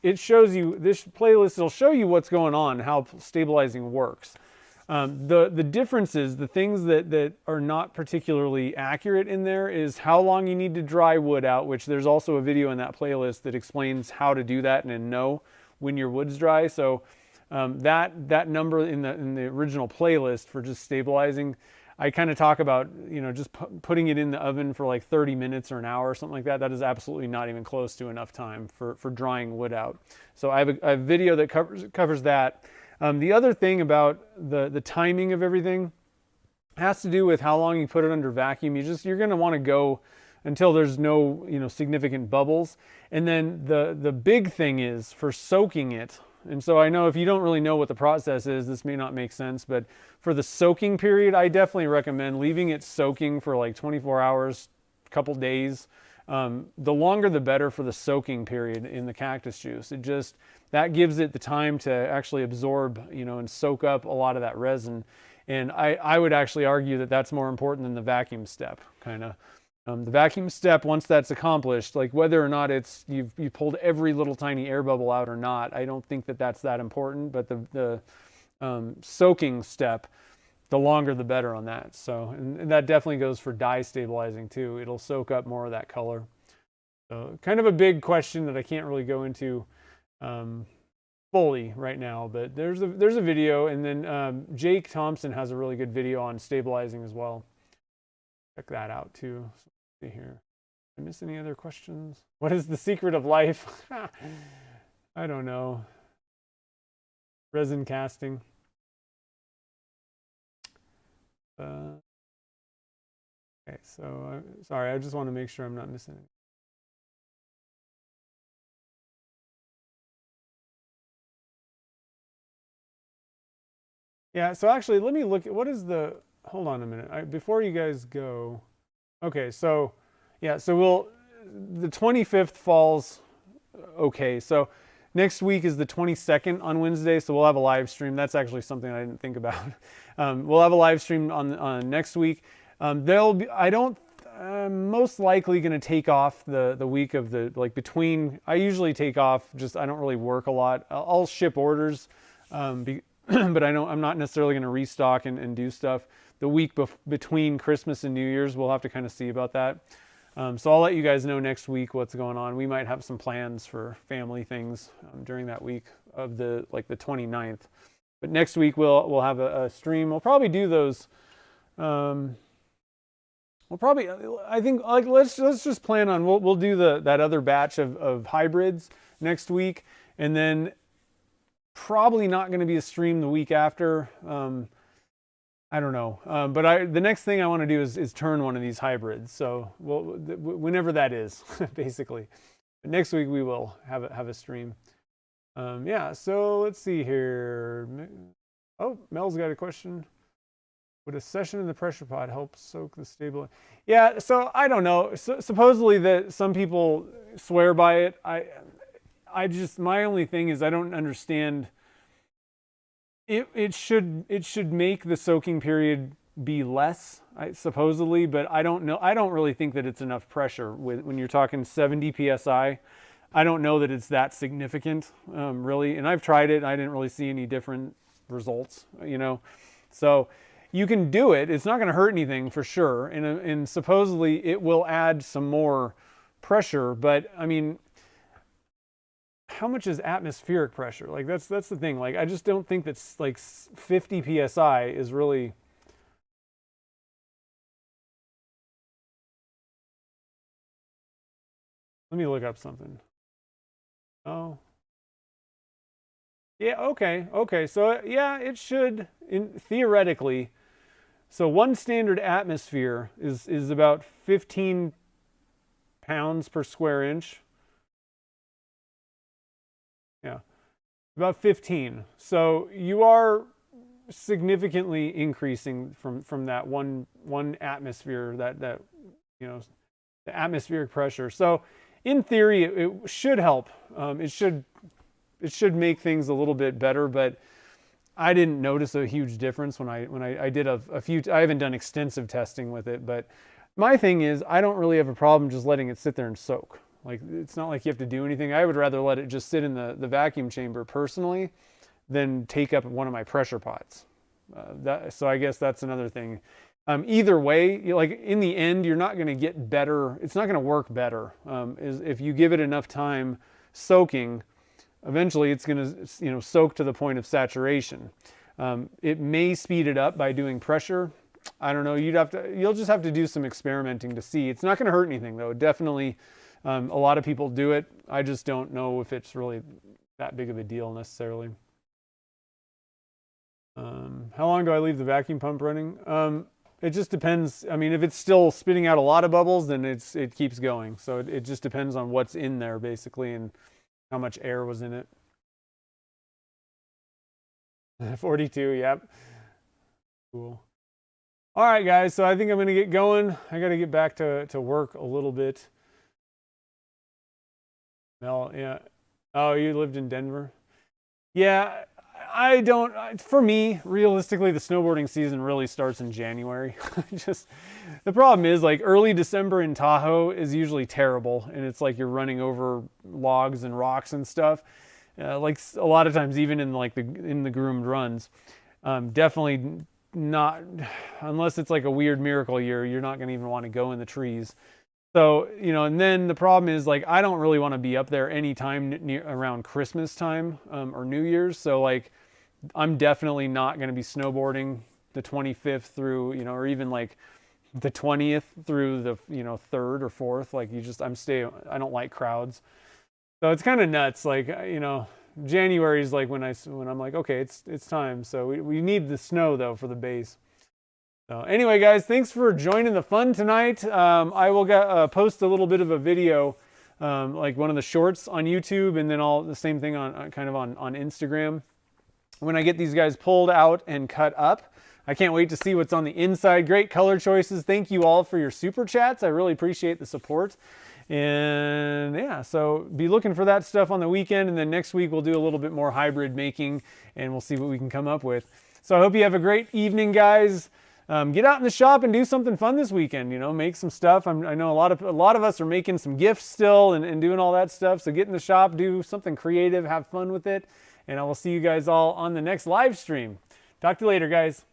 It shows you, this playlist will show you what's going on, how stabilizing works. The differences, the things that are not particularly accurate in there is how long you need to dry wood out, which there's also a video in that playlist that explains how to do that and know when your wood's dry. So that number in the original playlist for just stabilizing, I kind of talk about, just putting it in the oven for like 30 minutes or an hour or something like that. That is absolutely not even close to enough time for drying wood out. So I have a video that covers that. The other thing about the timing of everything has to do with how long you put it under vacuum. You're going to want to go until there's no, significant bubbles. And then the big thing is for soaking it. And so I know if you don't really know what the process is, this may not make sense, but for the soaking period, I definitely recommend leaving it soaking for like 24 hours, a couple days. The longer the better for the soaking period in the cactus juice. That gives it the time to actually absorb, and soak up a lot of that resin. And I would actually argue that that's more important than the vacuum step, kind of. The vacuum step, once that's accomplished, like whether or not you've pulled every little tiny air bubble out or not, I don't think that that's that important. But the soaking step, the longer the better on that. So, and that definitely goes for dye stabilizing too. It'll soak up more of that color. So, kind of a big question that I can't really go into fully right now. But there's a video, and then Jake Thompson has a really good video on stabilizing as well. Check that out too. See here. Did I miss any other questions? What is the secret of life? I don't know. Resin casting. Okay, so sorry, I just want to make sure I'm not missing it. Yeah, so actually, let me look at what is the. Hold on a minute. Before you guys go. Okay, so yeah, so the 25th falls. Okay, so next week is the 22nd on Wednesday, so we'll have a live stream. That's actually something I didn't think about. We'll have a live stream on next week. There'll be, I'm most likely going to take off the week of the, like between, I usually take off, I don't really work a lot. I'll ship orders, but I'm not necessarily going to restock and do stuff. The week between Christmas and New Year's, we'll have to kind of see about that. So I'll let you guys know next week what's going on. We might have some plans for family things during that week of the 29th. But next week we'll have a stream. We'll probably do those. I think like let's just plan on we'll do that other batch of hybrids next week, and then probably not going to be a stream the week after. I don't know, but the next thing I want to do is turn one of these hybrids. So whenever that is, basically. But next week we will have a stream. Yeah. So let's see here. Oh, Mel's got a question. Would a session in the pressure pot help soak the stable? Yeah. So I don't know. Supposedly that some people swear by it. My only thing is I don't understand. It should make the soaking period be less, supposedly, but I don't know. I don't really think that it's enough pressure when you're talking 70 psi. I don't know that it's that significant, really. And I've tried it. I didn't really see any different results, So you can do it. It's not going to hurt anything for sure. And supposedly it will add some more pressure. But I mean, how much is atmospheric pressure? Like that's the thing. Like I just don't think that's like 50 psi is really. Let me look up something. Oh. Yeah, okay. So yeah, it should theoretically. So one standard atmosphere is about 15 pounds per square inch. Yeah, about 15. So you are significantly increasing from that one atmosphere, that the atmospheric pressure. So in theory, it should help. It should make things a little bit better, but I didn't notice a huge difference when I did a few. I haven't done extensive testing with it, but my thing is I don't really have a problem just letting it sit there and soak. Like it's not like you have to do anything. I would rather let it just sit in the vacuum chamber personally than take up one of my pressure pots. So I guess that's another thing. Either way, like in the end, you're not going to get better. It's not going to work better. Is if you give it enough time soaking, eventually it's going to soak to the point of saturation. It may speed it up by doing pressure. I don't know. You'll just have to do some experimenting to see. It's not going to hurt anything though. Definitely. A lot of people do it. I just don't know if it's really that big of a deal necessarily. How long do I leave the vacuum pump running? It just depends. I mean, if it's still spitting out a lot of bubbles, then it keeps going. So it just depends on what's in there basically and how much air was in it. 42, yep. Cool. All right, guys. So I think I'm going to get going. I got to get back to work a little bit. Mel, yeah. Oh, you lived in Denver? Yeah, I don't, for me, realistically, the snowboarding season really starts in January. Just, the problem is like early December in Tahoe is usually terrible. And it's like you're running over logs and rocks and stuff. Like a lot of times, even in like in the groomed runs, definitely not, unless it's like a weird miracle year, you're not going to even want to go in the trees. So, you know, and then the problem is like, I don't really want to be up there anytime around Christmas time or New Year's. So like, I'm definitely not going to be snowboarding the 25th through, you know, or even like the 20th through the, you know, 3rd or 4th. Like I don't like crowds. So it's kind of nuts. Like, you know, January is like when I'm like, okay, it's time. So we need the snow though for the base. So anyway, guys, thanks for joining the fun tonight. I will post a little bit of a video, like one of the shorts on YouTube, and then the same thing on kind of on Instagram. When I get these guys pulled out and cut up, I can't wait to see what's on the inside. Great color choices. Thank you all for your super chats. I really appreciate the support. And yeah, so be looking for that stuff on the weekend, and then next week we'll do a little bit more hybrid making, and we'll see what we can come up with. So I hope you have a great evening, guys. Get out in the shop and do something fun this weekend, you know, make some stuff. I know a lot of us are making some gifts still and doing all that stuff. So get in the shop, do something creative, have fun with it. And I will see you guys all on the next live stream. Talk to you later, guys.